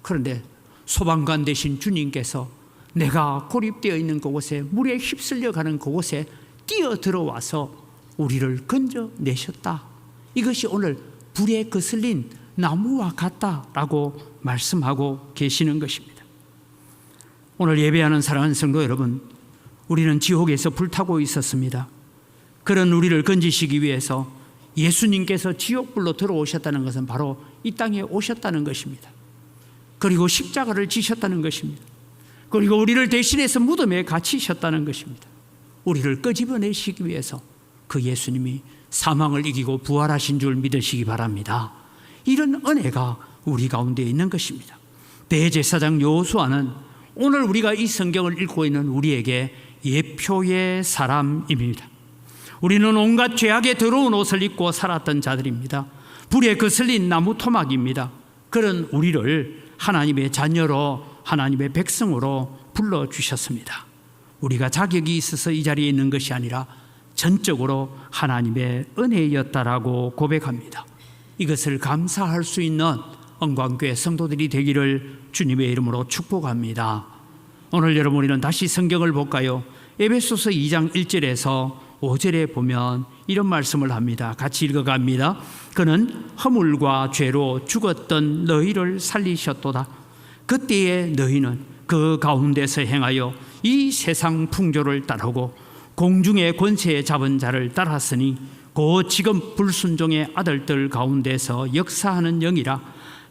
그런데 소방관 되신 주님께서 내가 고립되어 있는 그곳에, 물에 휩쓸려 가는 그곳에 뛰어 들어와서 우리를 건져내셨다. 이것이 오늘 불에 거슬린 나무와 같다라고 말씀하고 계시는 것입니다. 오늘 예배하는 사랑하는 성도 여러분, 우리는 지옥에서 불타고 있었습니다. 그런 우리를 건지시기 위해서 예수님께서 지옥불로 들어오셨다는 것은 바로 이 땅에 오셨다는 것입니다. 그리고 십자가를 지셨다는 것입니다. 그리고 우리를 대신해서 무덤에 갇히셨다는 것입니다. 우리를 끄집어내시기 위해서 그 예수님이 사망을 이기고 부활하신 줄 믿으시기 바랍니다. 이런 은혜가 우리 가운데 있는 것입니다. 대제사장 여호수아는 오늘 우리가 이 성경을 읽고 있는 우리에게 예표의 사람입니다. 우리는 온갖 죄악에 더러운 옷을 입고 살았던 자들입니다. 불에 거슬린 나무 토막입니다. 그런 우리를 하나님의 자녀로, 하나님의 백성으로 불러주셨습니다. 우리가 자격이 있어서 이 자리에 있는 것이 아니라 전적으로 하나님의 은혜였다라고 고백합니다. 이것을 감사할 수 있는 언광교회 성도들이 되기를 주님의 이름으로 축복합니다. 오늘 여러분, 우리는 다시 성경을 볼까요? 에베소서 2장 1절에서 5절에 보면 이런 말씀을 합니다. 같이 읽어갑니다. 그는 허물과 죄로 죽었던 너희를 살리셨도다. 그때에 너희는 그 가운데서 행하여 이 세상 풍조를 따르고 공중의 권세에 잡은 자를 따랐으니 곧 지금 불순종의 아들들 가운데서 역사하는 영이라.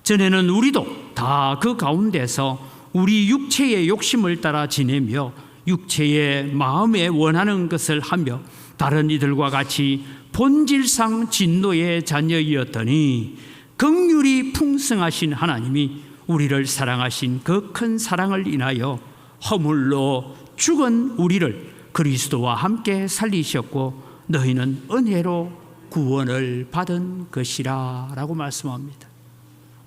전에는 우리도 다 그 가운데서 우리 육체의 욕심을 따라 지내며 육체의 마음에 원하는 것을 하며 다른 이들과 같이 본질상 진노의 자녀이었더니 긍휼이 풍성하신 하나님이 우리를 사랑하신 그 큰 사랑을 인하여 허물로 죽은 우리를 그리스도와 함께 살리셨고 너희는 은혜로 구원을 받은 것이라 라고 말씀합니다.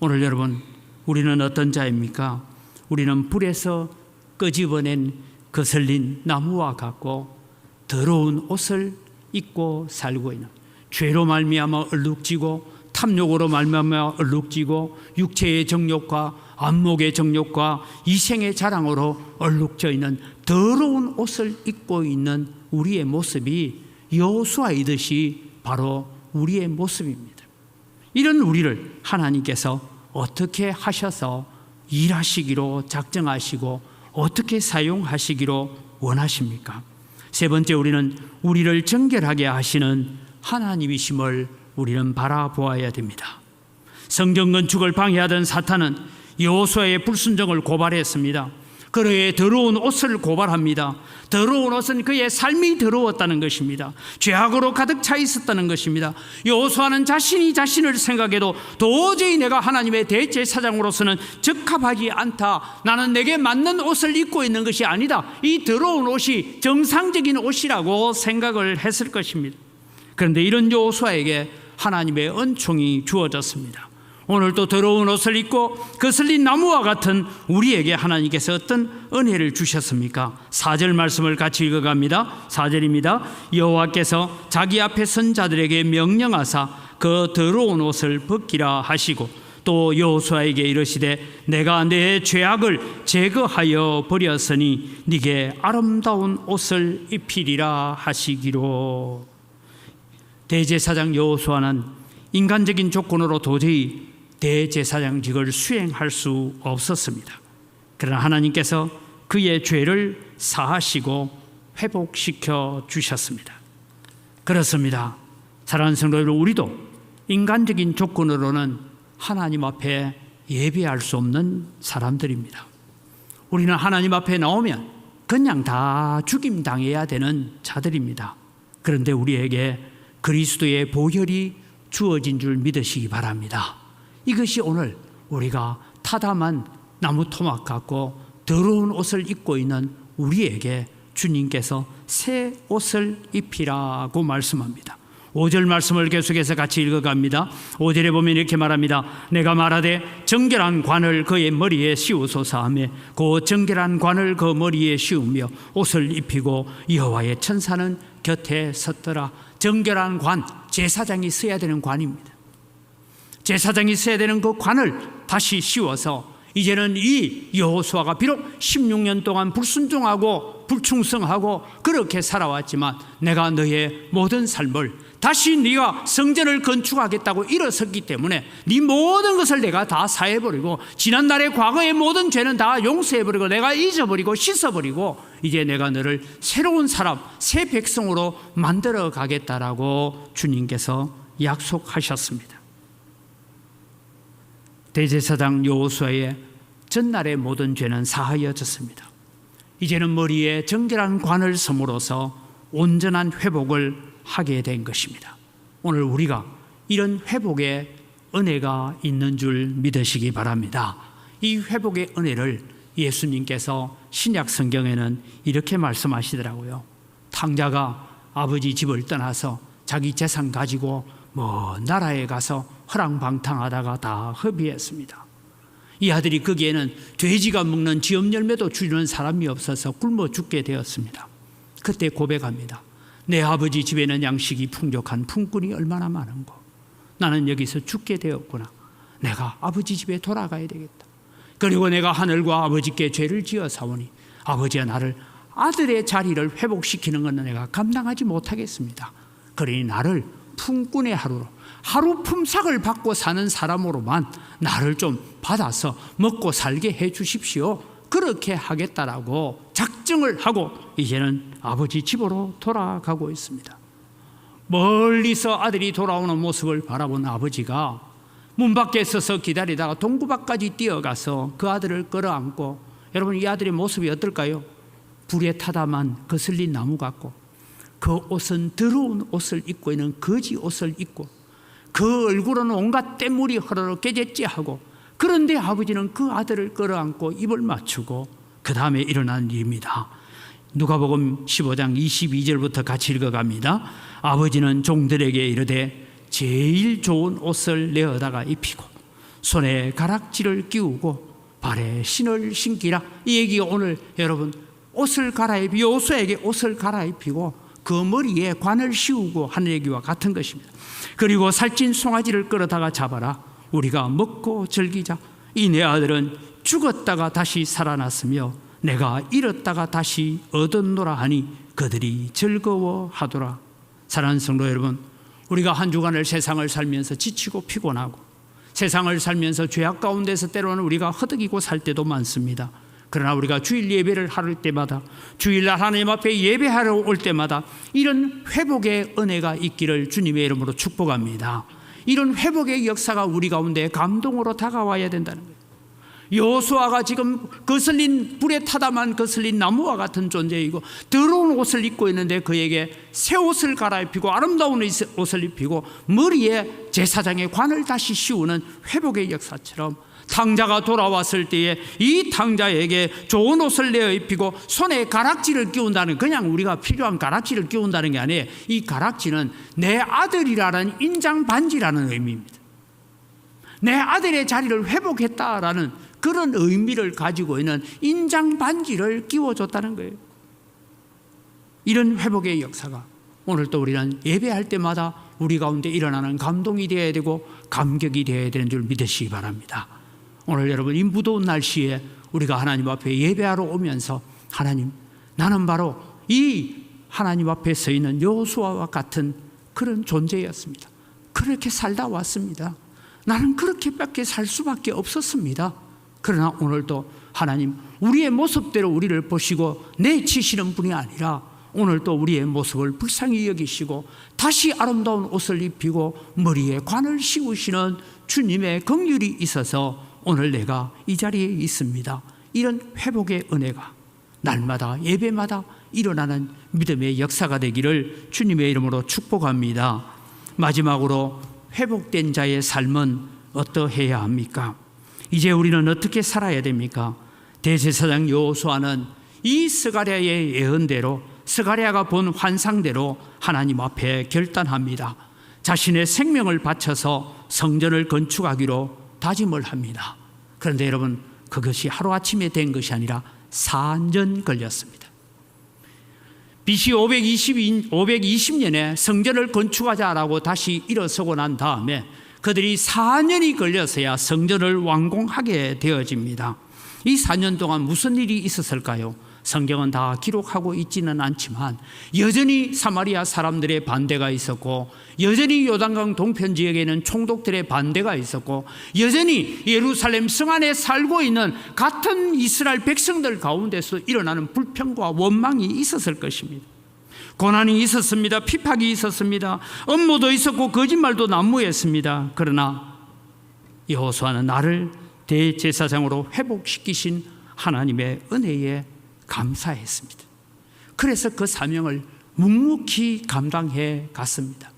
오늘 여러분, 우리는 어떤 자입니까? 우리는 불에서 끄집어낸 거슬린 나무와 같고 더러운 옷을 입고 살고 있는, 죄로 말미암아 얼룩지고 탐욕으로 말미암아 얼룩지고 육체의 정욕과 안목의 정욕과 이생의 자랑으로 얼룩져 있는 더러운 옷을 입고 있는 우리의 모습이 여호수아이듯이 바로 우리의 모습입니다. 이런 우리를 하나님께서 어떻게 하셔서 일하시기로 작정하시고 어떻게 사용하시기로 원하십니까? 세 번째, 우리는 우리를 정결하게 하시는 하나님이심을 우리는 바라보아야 됩니다. 성전 건축을 방해하던 사탄은 여호수아의 불순종을 고발했습니다. 그의 더러운 옷을 고발합니다. 더러운 옷은 그의 삶이 더러웠다는 것입니다. 죄악으로 가득 차 있었다는 것입니다. 여호수아는 자신이 자신을 생각해도 도저히 내가 하나님의 대제사장으로서는 적합하지 않다. 나는 내게 맞는 옷을 입고 있는 것이 아니다. 이 더러운 옷이 정상적인 옷이라고 생각을 했을 것입니다. 그런데 이런 여호수아에게 하나님의 은총이 주어졌습니다. 오늘도 더러운 옷을 입고 거슬린 나무와 같은 우리에게 하나님께서 어떤 은혜를 주셨습니까? 4절 말씀을 같이 읽어갑니다. 4절입니다. 여호와께서 자기 앞에 선 자들에게 명령하사 그 더러운 옷을 벗기라 하시고 또 여호수아에게 이르시되 내가 내 죄악을 제거하여 버렸으니 네게 아름다운 옷을 입히리라 하시기로. 대제사장 여호수아는 인간적인 조건으로 도저히 대제사장직을 수행할 수 없었습니다. 그러나 하나님께서 그의 죄를 사하시고 회복시켜 주셨습니다. 그렇습니다. 사랑하는 성도 여러분, 우리도 인간적인 조건으로는 하나님 앞에 예배할 수 없는 사람들입니다. 우리는 하나님 앞에 나오면 그냥 다 죽임당해야 되는 자들입니다. 그런데 우리에게 그리스도의 보혈이 주어진 줄 믿으시기 바랍니다. 이것이 오늘 우리가 타담한 나무 토막 같고 더러운 옷을 입고 있는 우리에게 주님께서 새 옷을 입히라고 말씀합니다. 5절 말씀을 계속해서 같이 읽어갑니다. 5절에 보면 이렇게 말합니다. 내가 말하되 정결한 관을 그의 머리에 씌우소서 하며 그 정결한 관을 그 머리에 씌우며 옷을 입히고 여호와의 천사는 곁에 섰더라. 정결한 관, 제사장이 써야 되는 관입니다. 제사장이 써야 되는 그 관을 다시 씌워서 이제는 이 여호수아가 비록 16년 동안 불순종하고 불충성하고 그렇게 살아왔지만 내가 너의 모든 삶을 다시 네가 성전을 건축하겠다고 일어섰기 때문에 네 모든 것을 내가 다 사해버리고 지난날의 과거의 모든 죄는 다 용서해버리고 내가 잊어버리고 씻어버리고 이제 내가 너를 새로운 사람, 새 백성으로 만들어 가겠다라고 주님께서 약속하셨습니다. 대제사장 여호수아의 전날의 모든 죄는 사하여졌습니다. 이제는 머리에 정결한 관을 섬으로써 온전한 회복을 하게 된 것입니다. 오늘 우리가 이런 회복의 은혜가 있는 줄 믿으시기 바랍니다. 이 회복의 은혜를 예수님께서 신약 성경에는 이렇게 말씀하시더라고요. 탕자가 아버지 집을 떠나서 자기 재산 가지고 먼 나라에 가서 허랑방탕하다가 다 허비했습니다. 이 아들이 거기에는 돼지가 먹는 지업 열매도 주는 사람이 없어서 굶어 죽게 되었습니다. 그때 고백합니다. 내 아버지 집에는 양식이 풍족한 품꾼이 얼마나 많은고 나는 여기서 죽게 되었구나. 내가 아버지 집에 돌아가야 되겠다. 그리고 내가 하늘과 아버지께 죄를 지어 사오니 아버지가 나를 아들의 자리를 회복시키는 것은 내가 감당하지 못하겠습니다. 그러니 나를 품꾼의 하루로 하루 품삯을 받고 사는 사람으로만 나를 좀 받아서 먹고 살게 해 주십시오. 그렇게 하겠다라고 작정을 하고 이제는 아버지 집으로 돌아가고 있습니다. 멀리서 아들이 돌아오는 모습을 바라본 아버지가 문 밖에 서서 기다리다가 동구 밖까지 뛰어가서 그 아들을 끌어안고, 여러분 이 아들의 모습이 어떨까요? 불에 타다만 거슬린 나무 같고, 그 옷은 더러운 옷을 입고 있는 거지 옷을 입고, 그 얼굴은 온갖 때물이 흐르러 깨졌지하고, 그런데 아버지는 그 아들을 끌어안고 입을 맞추고 그 다음에 일어난 일입니다. 누가복음 15장 22절부터 같이 읽어갑니다. 아버지는 종들에게 이르되 제일 좋은 옷을 내어다가 입히고 손에 가락지를 끼우고 발에 신을 신기라. 이 얘기가 오늘 여러분 옷을 갈아입히 여호수아에게 옷을 갈아입히고 그 머리에 관을 씌우고 하는 얘기와 같은 것입니다. 그리고 살찐 송아지를 끌어다가 잡아라. 우리가 먹고 즐기자. 이 내 아들은 죽었다가 다시 살아났으며 내가 잃었다가 다시 얻었노라 하니 그들이 즐거워하더라. 사랑하는 성도 여러분, 우리가 한 주간을 세상을 살면서 지치고 피곤하고 세상을 살면서 죄악 가운데서 때로는 우리가 허덕이고 살 때도 많습니다. 그러나 우리가 주일 예배를 할 때마다, 주일날 하나님 앞에 예배하러 올 때마다 이런 회복의 은혜가 있기를 주님의 이름으로 축복합니다. 이런 회복의 역사가 우리 가운데 감동으로 다가와야 된다는 거예요. 여호수아가 지금 거슬린 불에 타다만 거슬린 나무와 같은 존재이고 더러운 옷을 입고 있는데 그에게 새 옷을 갈아입히고 아름다운 옷을 입히고 머리에 제사장의 관을 다시 씌우는 회복의 역사처럼 탕자가 돌아왔을 때에 이 탕자에게 좋은 옷을 내어 입히고 손에 가락지를 끼운다는, 그냥 우리가 필요한 가락지를 끼운다는 게 아니에요. 이 가락지는 내 아들이라는 인장 반지라는 의미입니다. 내 아들의 자리를 회복했다라는 그런 의미를 가지고 있는 인장 반지를 끼워줬다는 거예요. 이런 회복의 역사가 오늘 또 우리는 예배할 때마다 우리 가운데 일어나는 감동이 되어야 되고 감격이 되어야 되는 줄 믿으시기 바랍니다. 오늘 여러분 이 무더운 날씨에 우리가 하나님 앞에 예배하러 오면서 하나님, 나는 바로 이 하나님 앞에 서 있는 여호수아와 같은 그런 존재였습니다. 그렇게 살다 왔습니다. 나는 그렇게밖에 살 수밖에 없었습니다. 그러나 오늘도 하나님 우리의 모습대로 우리를 보시고 내치시는 분이 아니라 오늘도 우리의 모습을 불쌍히 여기시고 다시 아름다운 옷을 입히고 머리에 관을 씌우시는 주님의 긍휼이 있어서 오늘 내가 이 자리에 있습니다. 이런 회복의 은혜가 날마다 예배마다 일어나는 믿음의 역사가 되기를 주님의 이름으로 축복합니다. 마지막으로 회복된 자의 삶은 어떠해야 합니까? 이제 우리는 어떻게 살아야 됩니까? 대제사장 여호수아는 이 스가랴의 예언대로, 스가랴가 본 환상대로 하나님 앞에 결단합니다. 자신의 생명을 바쳐서 성전을 건축하기로 다짐을 합니다. 그런데 여러분, 그것이 하루아침에 된 것이 아니라 4년 걸렸습니다. BC 520년에 성전을 건축하자라고 다시 일어서고 난 다음에 그들이 4년이 걸려서야 성전을 완공하게 되어집니다. 이 4년 동안 무슨 일이 있었을까요? 성경은 다 기록하고 있지는 않지만 여전히 사마리아 사람들의 반대가 있었고, 여전히 요단강 동편 지역에는 총독들의 반대가 있었고, 여전히 예루살렘 성 안에 살고 있는 같은 이스라엘 백성들 가운데서 일어나는 불평과 원망이 있었을 것입니다. 고난이 있었습니다. 핍박이 있었습니다. 업무도 있었고 거짓말도 난무했습니다. 그러나 여호수아는 나를 대제사장으로 회복시키신 하나님의 은혜에 감사했습니다. 그래서 그 사명을 묵묵히 감당해 갔습니다.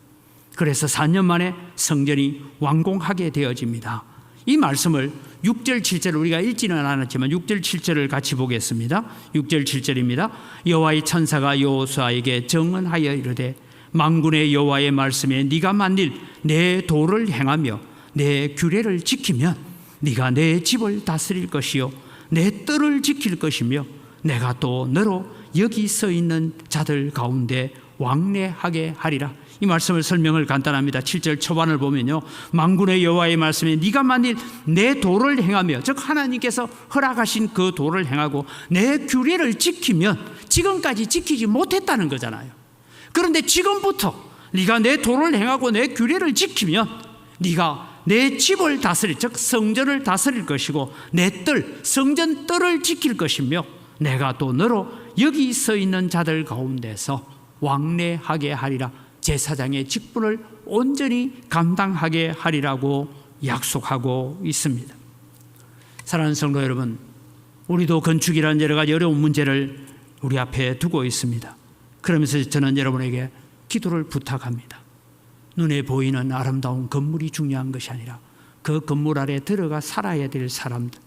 그래서 4년 만에 성전이 완공하게 되어집니다. 이 말씀을 6절 7절 우리가 읽지는 않았지만 6절 7절을 같이 보겠습니다. 6절 7절입니다. 여호와의 천사가 여호수아에게 정언하여 이르되 만군의 여호와의 말씀에 네가 만일 내 도를 행하며 내 규례를 지키면 네가 내 집을 다스릴 것이요 내 뜰을 지킬 것이며 내가 또 너로 여기 서 있는 자들 가운데 왕래하게 하리라. 이 말씀을 설명을 간단합니다. 7절 초반을 보면요, 만군의 여호와의 말씀에 네가 만일 내 도를 행하며, 즉 하나님께서 허락하신 그 도를 행하고 내 규례를 지키면, 지금까지 지키지 못했다는 거잖아요. 그런데 지금부터 네가 내 도를 행하고 내 규례를 지키면 네가 내 집을 다스릴, 즉 성전을 다스릴 것이고 내 뜰, 성전 뜰을 지킬 것이며 내가 또 너로 여기 서 있는 자들 가운데서 왕래하게 하리라. 제사장의 직분을 온전히 감당하게 하리라고 약속하고 있습니다. 사랑하는 성도 여러분, 우리도 건축이라는 여러 가지 어려운 문제를 우리 앞에 두고 있습니다. 그러면서 저는 여러분에게 기도를 부탁합니다. 눈에 보이는 아름다운 건물이 중요한 것이 아니라 그 건물 아래 들어가 살아야 될 사람들,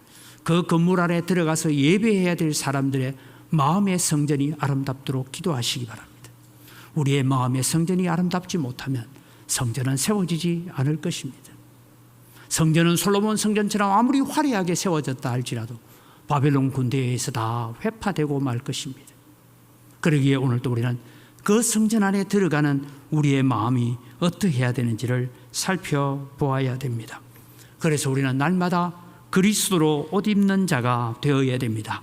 그 건물 아래 들어가서 예배해야 될 사람들의 마음의 성전이 아름답도록 기도하시기 바랍니다. 우리의 마음의 성전이 아름답지 못하면 성전은 세워지지 않을 것입니다. 성전은 솔로몬 성전처럼 아무리 화려하게 세워졌다 할지라도 바벨론 군대에 의해서 다 회파되고 말 것입니다. 그러기에 오늘도 우리는 그 성전 안에 들어가는 우리의 마음이 어떻게 해야 되는지를 살펴보아야 됩니다. 그래서 우리는 날마다 그리스도로 옷 입는 자가 되어야 됩니다.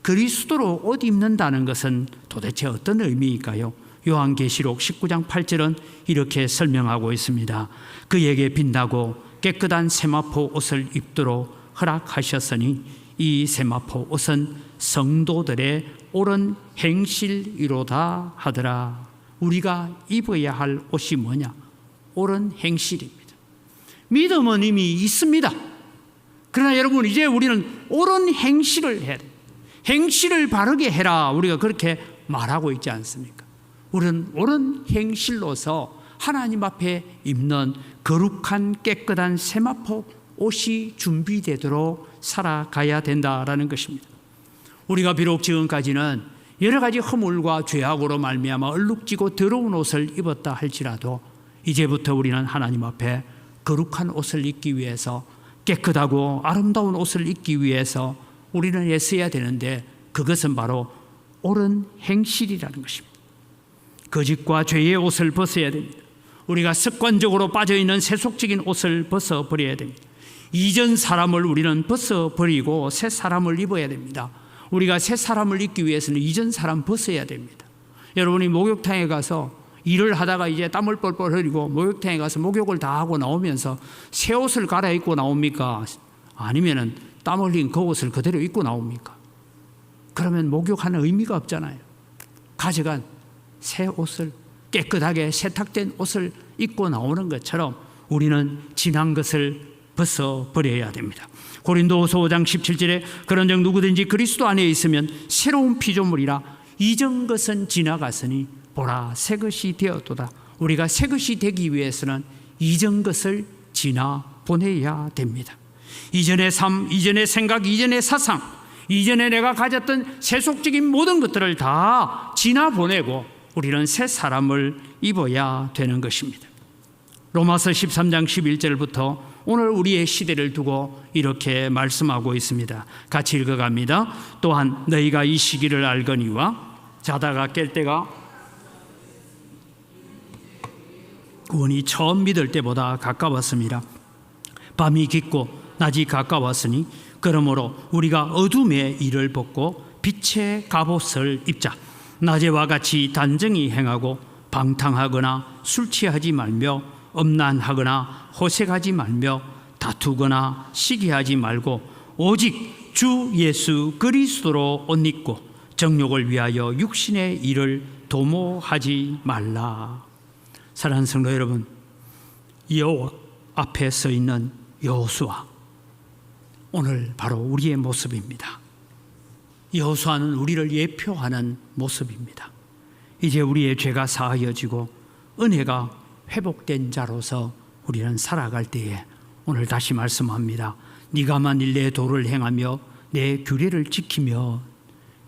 그리스도로 옷 입는다는 것은 도대체 어떤 의미일까요? 요한계시록 19장 8절은 이렇게 설명하고 있습니다. 그에게 빛나고 깨끗한 세마포 옷을 입도록 허락하셨으니 이 세마포 옷은 성도들의 옳은 행실이로다 하더라. 우리가 입어야 할 옷이 뭐냐? 옳은 행실입니다. 믿음은 이미 있습니다. 그러나 여러분, 이제 우리는 옳은 행실을 해야 돼요. 행실을 바르게 해라, 우리가 그렇게 말하고 있지 않습니까? 우리는 옳은 행실로서 하나님 앞에 입는 거룩한 깨끗한 세마포 옷이 준비되도록 살아가야 된다라는 것입니다. 우리가 비록 지금까지는 여러 가지 허물과 죄악으로 말미암아 얼룩지고 더러운 옷을 입었다 할지라도 이제부터 우리는 하나님 앞에 거룩한 옷을 입기 위해서, 깨끗하고 아름다운 옷을 입기 위해서 우리는 애써야 되는데, 그것은 바로 옳은 행실이라는 것입니다. 거짓과 죄의 옷을 벗어야 됩니다. 우리가 습관적으로 빠져있는 세속적인 옷을 벗어버려야 됩니다. 이전 사람을 우리는 벗어버리고 새 사람을 입어야 됩니다. 우리가 새 사람을 입기 위해서는 이전 사람 벗어야 됩니다. 여러분이 목욕탕에 가서 일을 하다가 이제 땀을 뻘뻘 흘리고 목욕탕에 가서 목욕을 다 하고 나오면서 새 옷을 갈아입고 나옵니까? 아니면은 땀 흘린 그 옷을 그대로 입고 나옵니까? 그러면 목욕하는 의미가 없잖아요. 가져간 새 옷을, 깨끗하게 세탁된 옷을 입고 나오는 것처럼 우리는 지난 것을 벗어버려야 됩니다. 고린도후서 5장 17절에 그런즉 누구든지 그리스도 안에 있으면 새로운 피조물이라 이전 것은 지나갔으니 보라 새 것이 되었도다. 우리가 새 것이 되기 위해서는 이전 것을 지나 보내야 됩니다. 이전의 삶, 이전의 생각, 이전의 사상, 이전에 내가 가졌던 세속적인 모든 것들을 다 지나 보내고 우리는 새 사람을 입어야 되는 것입니다. 로마서 13장 11절부터 오늘 우리의 시대를 두고 이렇게 말씀하고 있습니다. 같이 읽어갑니다. 또한 너희가 이 시기를 알거니와 자다가 깰 때가 구원이 처음 믿을 때보다 가까웠습니다. 밤이 깊고 낮이 가까웠으니 그러므로 우리가 어둠의 일을 벗고 빛의 갑옷을 입자. 낮에와 같이 단정히 행하고 방탕하거나 술 취하지 말며 음란하거나 호색하지 말며 다투거나 시기하지 말고 오직 주 예수 그리스도로 옷 입고 정욕을 위하여 육신의 일을 도모하지 말라. 사랑하는 성도 여러분, 여호와 앞에 서 있는 여호수아, 오늘 바로 우리의 모습입니다. 여호수아는 우리를 예표하는 모습입니다. 이제 우리의 죄가 사하여지고 은혜가 회복된 자로서 우리는 살아갈 때에 오늘 다시 말씀합니다. 네가 만일 내 도를 행하며 내 규례를 지키며,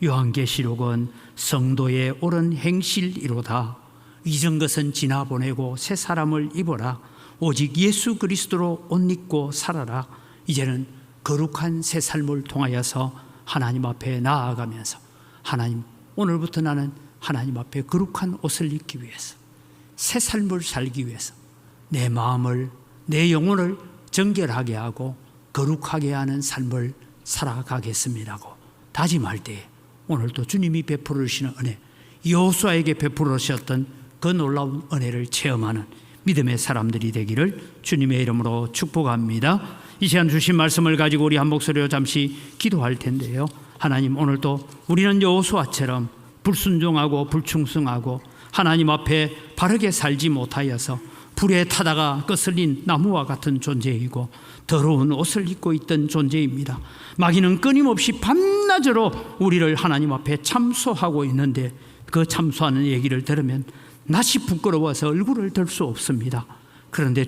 요한계시록은 성도의 옳은 행실이로다. 이전 것은 지나보내고 새 사람을 입어라. 오직 예수 그리스도로 옷 입고 살아라. 이제는 거룩한 새 삶을 통하여서 하나님 앞에 나아가면서, 하나님, 오늘부터 나는 하나님 앞에 거룩한 옷을 입기 위해서, 새 삶을 살기 위해서 내 마음을, 내 영혼을 정결하게 하고 거룩하게 하는 삶을 살아가겠습니다고 다짐할 때에 오늘도 주님이 베풀으시는 은혜, 여호수아에게 베풀으셨던 그 놀라운 은혜를 체험하는 믿음의 사람들이 되기를 주님의 이름으로 축복합니다. 이 시간 주신 말씀을 가지고 우리 한 목소리로 잠시 기도할 텐데요. 하나님, 오늘도 우리는 여호수아처럼 불순종하고 불충성하고 하나님 앞에 바르게 살지 못하여서 불에 타다가 거슬린 나무와 같은 존재이고 더러운 옷을 입고 있던 존재입니다. 마귀는 끊임없이 밤낮으로 우리를 하나님 앞에 참소하고 있는데, 그 참소하는 얘기를 들으면 낯이 부끄러워서 얼굴을 들 수 없습니다. 그런데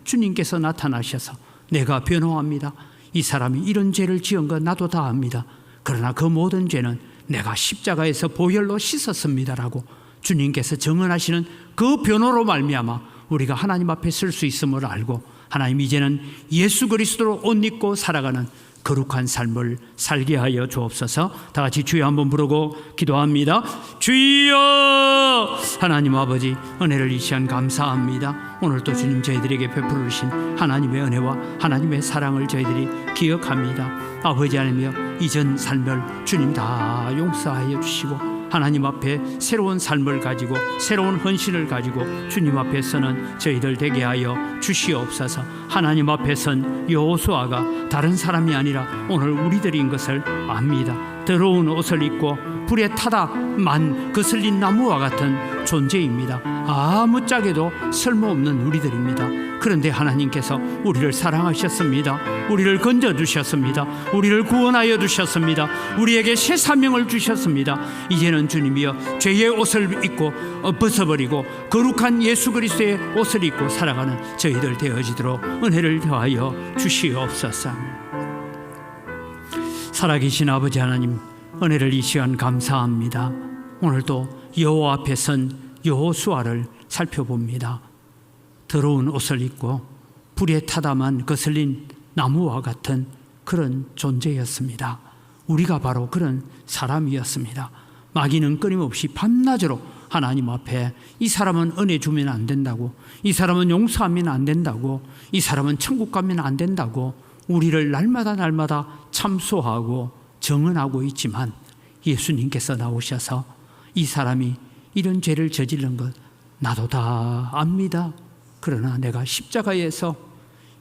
주님께서 나타나셔서 내가 변호합니다. 이 사람이 이런 죄를 지은 건 나도 다 압니다. 그러나 그 모든 죄는 내가 십자가에서 보혈로 씻었습니다라고 주님께서 정언하시는 그 변호로 말미암아 우리가 하나님 앞에 설 수 있음을 알고, 하나님, 이제는 예수 그리스도로 옷 입고 살아가는 거룩한 삶을 살게 하여 주옵소서. 다 같이 주여 한번 부르고 기도합니다. 주여! 하나님 아버지, 은혜를 이 시간 감사합니다. 오늘도 주님 저희들에게 베풀으신 하나님의 은혜와 하나님의 사랑을 저희들이 기억합니다. 아버지 하나님이여, 이전 삶을 주님 다 용서하여 주시고 하나님 앞에 새로운 삶을 가지고 새로운 헌신을 가지고 주님 앞에 서는 저희들 되게 하여 주시옵소서. 하나님 앞에 선 여호수아가 다른 사람이 아니라 오늘 우리들인 것을 압니다. 더러운 옷을 입고 불에 타다만 거슬린 나무와 같은 존재입니다. 아무짝에도 쓸모없는 우리들입니다. 그런데 하나님께서 우리를 사랑하셨습니다. 우리를 건져주셨습니다. 우리를 구원하여 주셨습니다. 우리에게 새 사명을 주셨습니다. 이제는 주님이여, 죄의 옷을 입고 벗어버리고 거룩한 예수 그리스도의 옷을 입고 살아가는 저희들 되어지도록 은혜를 더하여 주시옵소서. 살아계신 아버지 하나님, 은혜를 이 시간 감사합니다. 오늘도 여호와 앞에 선 여호수아를 살펴봅니다. 더러운 옷을 입고 불에 타다만 거슬린 나무와 같은 그런 존재였습니다. 우리가 바로 그런 사람이었습니다. 마귀는 끊임없이 밤낮으로 하나님 앞에 이 사람은 은혜 주면 안 된다고, 이 사람은 용서하면 안 된다고, 이 사람은 천국 가면 안 된다고 우리를 날마다 참소하고 정언하고 있지만, 예수님께서 나오셔서 이 사람이 이런 죄를 저지른 것 나도 다 압니다. 그러나 내가 십자가에서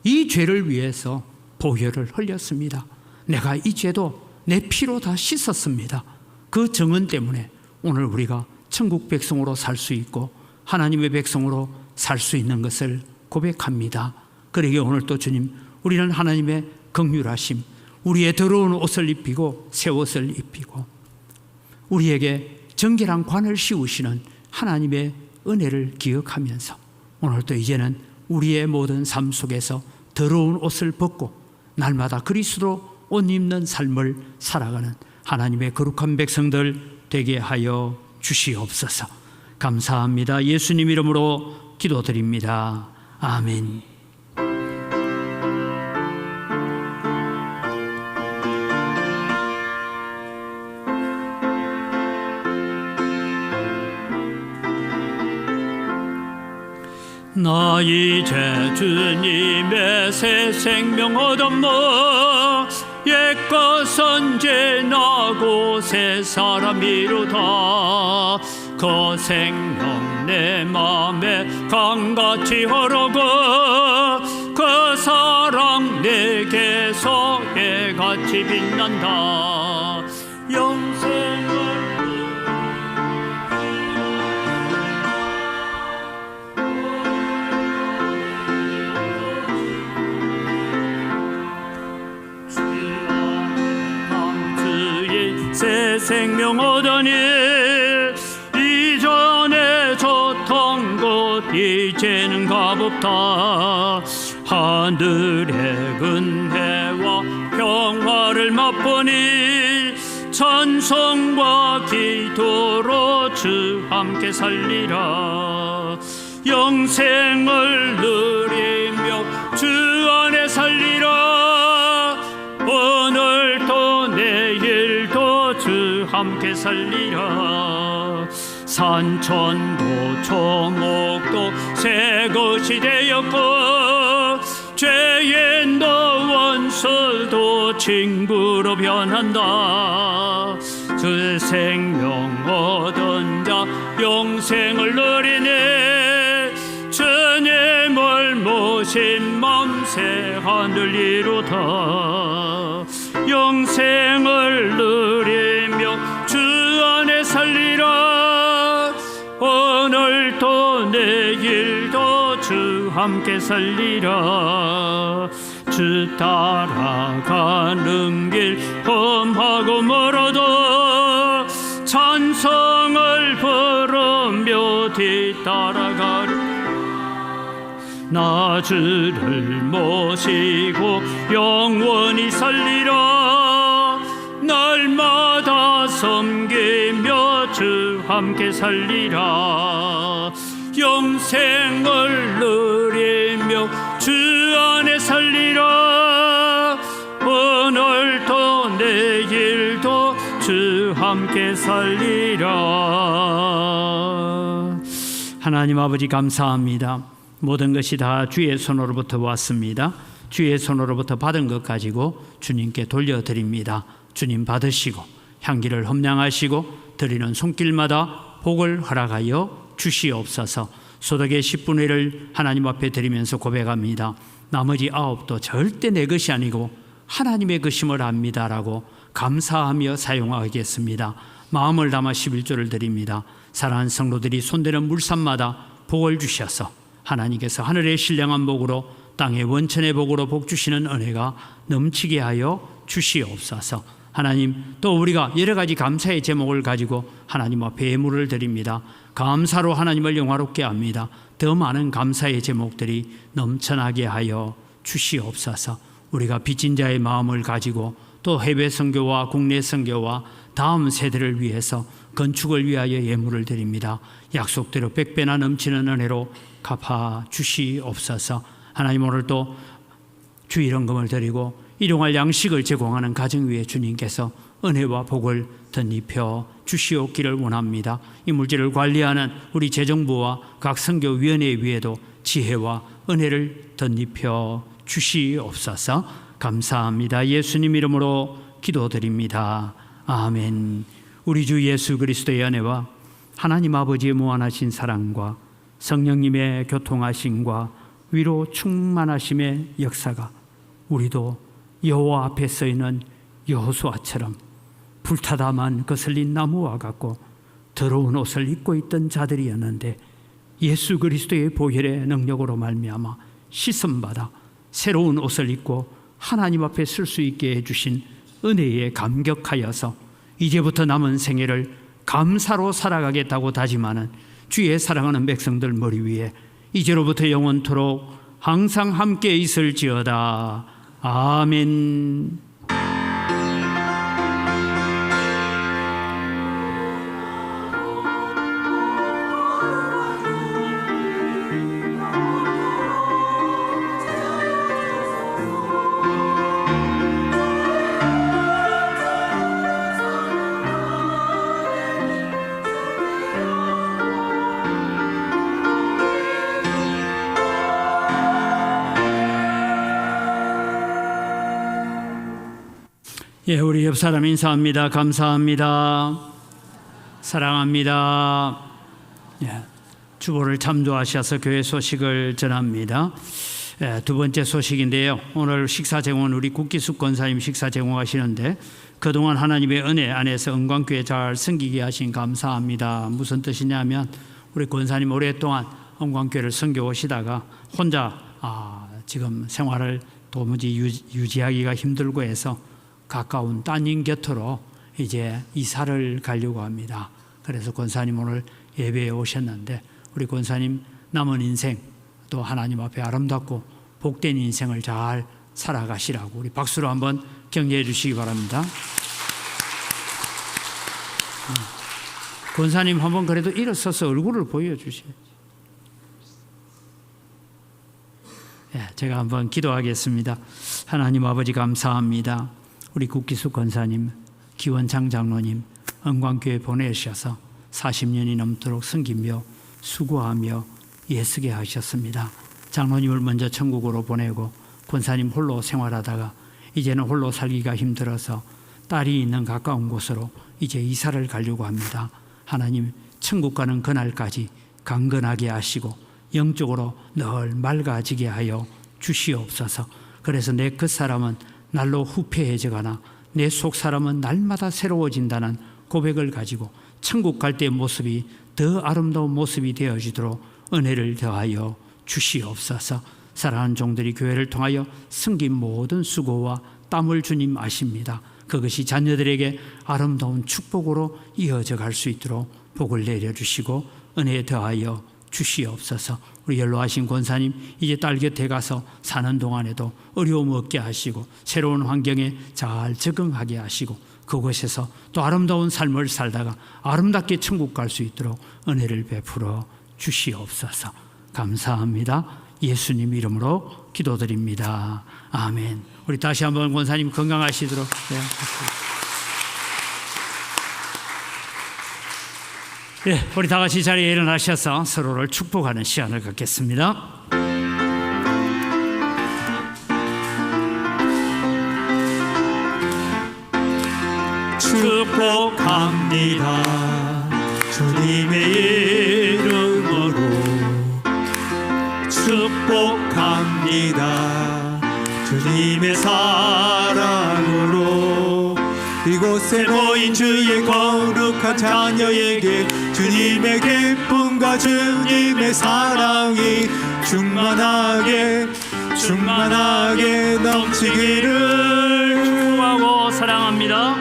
이 죄를 위해서 보혈을 흘렸습니다. 내가 이 죄도 내 피로 다 씻었습니다. 그 정언 때문에 오늘 우리가 천국 백성으로 살 수 있고 하나님의 백성으로 살 수 있는 것을 고백합니다. 그러기에 오늘 또 주님, 우리는 하나님의 긍휼하심, 우리의 더러운 옷을 입히고 새 옷을 입히고 우리에게 정결한 관을 씌우시는 하나님의 은혜를 기억하면서 오늘도 이제는 우리의 모든 삶 속에서 더러운 옷을 벗고 날마다 그리스도로 옷 입는 삶을 살아가는 하나님의 거룩한 백성들 되게 하여 주시옵소서. 감사합니다. 예수님 이름으로 기도드립니다. 아멘. 나 이제 주님의 새 생명 얻었노. 옛것은 지나고 새 사람이로다. 그 생명 내 맘에 강같이 흐르고 그 사랑 내게서 해같이 빛난다. 영생을 새 생명 얻으니 이전에 좋던 것 이제는 값없다. 하늘의 은혜와 평화를 맛보니 찬송과 기도로 주 함께 살리라. 영생을 누리며 주 안에 살리라. 오늘도 내일도 주 함께 살리라. 산천도 초목도 새 것이 되었고 죄인도 원수도 친구로 변한다. 주 생명 얻은 자 영생을 누리네. 주님을 모신 맘새 하늘이로다. 영생을 누리며 주 안에 살리라. 오늘도 내일도 주 함께 살리라. 주 따라가는 길 험하고 멀어도 찬송을 부르며 뒤따라가리. 나 주를 모시고 영원히 살리라. 날마다 섬기며 주 함께 살리라. 영생을 누리며 주 안에 살리라. 오늘도 내일도 주 함께 살리라. 하나님 아버지 감사합니다. 모든 것이 다 주의 손으로부터 왔습니다. 주의 손으로부터 받은 것 가지고 주님께 돌려드립니다. 주님 받으시고 향기를 험량하시고 드리는 손길마다 복을 허락하여 주시옵소서. 소득의 10분의 1을 하나님 앞에 드리면서 고백합니다. 나머지 9도 절대 내 것이 아니고 하나님의 것임을 압니다라고 감사하며 사용하겠습니다. 마음을 담아 11조를 드립니다. 사랑하는 성도들이 손대는 물산마다 복을 주셔서 하나님께서 하늘의 신령한 복으로 땅의 원천의 복으로 복 주시는 은혜가 넘치게 하여 주시옵소서. 하나님, 또 우리가 여러 가지 감사의 제목을 가지고 하나님 앞에 예물을 드립니다. 감사로 하나님을 영화롭게 합니다. 더 많은 감사의 제목들이 넘쳐나게 하여 주시옵소서. 우리가 빚진 자의 마음을 가지고 또 해외 선교와 국내 선교와 다음 세대를 위해서 건축을 위하여 예물을 드립니다. 약속대로 100배나 넘치는 은혜로 갚아 주시옵소서. 하나님, 오늘도 주일헌금을 드리고 일용할 양식을 제공하는 가정 위에 주님께서 은혜와 복을 덧입혀 주시옵기를 원합니다. 이 물질을 관리하는 우리 재정부와 각 선교위원회 위에도 지혜와 은혜를 덧입혀 주시옵소서. 감사합니다. 예수님 이름으로 기도드립니다. 아멘. 우리 주 예수 그리스도의 은혜와 하나님 아버지의 무한하신 사랑과 성령님의 교통하심과 위로 충만하심의 역사가 우리도 여호와 앞에 서 있는 여호수아처럼 불타다만 거슬린 나무와 같고 더러운 옷을 입고 있던 자들이었는데 예수 그리스도의 보혈의 능력으로 말미암아 씻음받아 새로운 옷을 입고 하나님 앞에 설 수 있게 해주신 은혜에 감격하여서 이제부터 남은 생애를 감사로 살아가겠다고 다짐하는 주의 사랑하는 백성들 머리 위에 이제로부터 영원토록 항상 함께 있을지어다. 아멘. 예, 우리 옆 사람 인사합니다. 감사합니다. 사랑합니다. 예, 주보를 참조하셔서 교회 소식을 전합니다. 예, 두 번째 소식인데요. 오늘 식사 제공은 우리 국기숙 권사님 식사 제공하시는데 그동안 하나님의 은혜 안에서 은광교회 잘 섬기게 하신 감사합니다. 무슨 뜻이냐면 우리 권사님 오랫동안 은광교회를 섬겨 오시다가 혼자 지금 생활을 도무지 유지하기가 힘들고 해서 가까운 따님 곁으로 이제 이사를 가려고 합니다. 그래서 권사님 오늘 예배에 오셨는데 우리 권사님 남은 인생 또 하나님 앞에 아름답고 복된 인생을 잘 살아가시라고 우리 박수로 한번 격려해 주시기 바랍니다. 권사님 한번 그래도 일어서서 얼굴을 보여주셔야지. 예, 제가 한번 기도하겠습니다. 하나님 아버지 감사합니다. 우리 국기숙 권사님, 기원창 장로님 은광교회 보내셔서 40년이 넘도록 섬기며 수고하며 예쓰게 하셨습니다. 장로님을 먼저 천국으로 보내고 권사님 홀로 생활하다가 이제는 홀로 살기가 힘들어서 딸이 있는 가까운 곳으로 이제 이사를 가려고 합니다. 하나님 천국 가는 그날까지 강건하게 하시고 영적으로 늘 맑아지게 하여 주시옵소서. 그래서 내 끝사람은 날로 후패해져가나 내 속사람은 날마다 새로워진다는 고백을 가지고 천국 갈 때의 모습이 더 아름다운 모습이 되어지도록 은혜를 더하여 주시옵소서. 사랑하는 종들이 교회를 통하여 섬긴 모든 수고와 땀을 주님 아십니다. 그것이 자녀들에게 아름다운 축복으로 이어져 갈 수 있도록 복을 내려주시고 은혜 더하여 주시옵소서. 우리 연로하신 권사님 이제 딸 곁에 가서 사는 동안에도 어려움 없게 하시고 새로운 환경에 잘 적응하게 하시고 그곳에서 또 아름다운 삶을 살다가 아름답게 천국 갈 수 있도록 은혜를 베풀어 주시옵소서. 감사합니다. 예수님 이름으로 기도드립니다. 아멘. 우리 다시 한번 권사님 건강하시도록. 예, 우리 다 같이 자리에 일어나셔서 서로를 축복하는 시간을 갖겠습니다.
축복합니다. 주님의 이름으로 축복합니다. 주님의 사랑으로 이곳에 모인 주의 거룩한 자녀에게 주님의 기쁨과 주님의 사랑이 충만하게 넘치기를
축복하고 사랑합니다.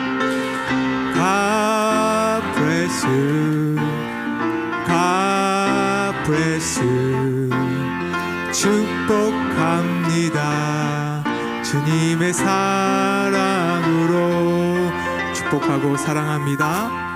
God bless you, God bless you. 축복합니다. 주님의 사랑으로 축복하고 사랑합니다.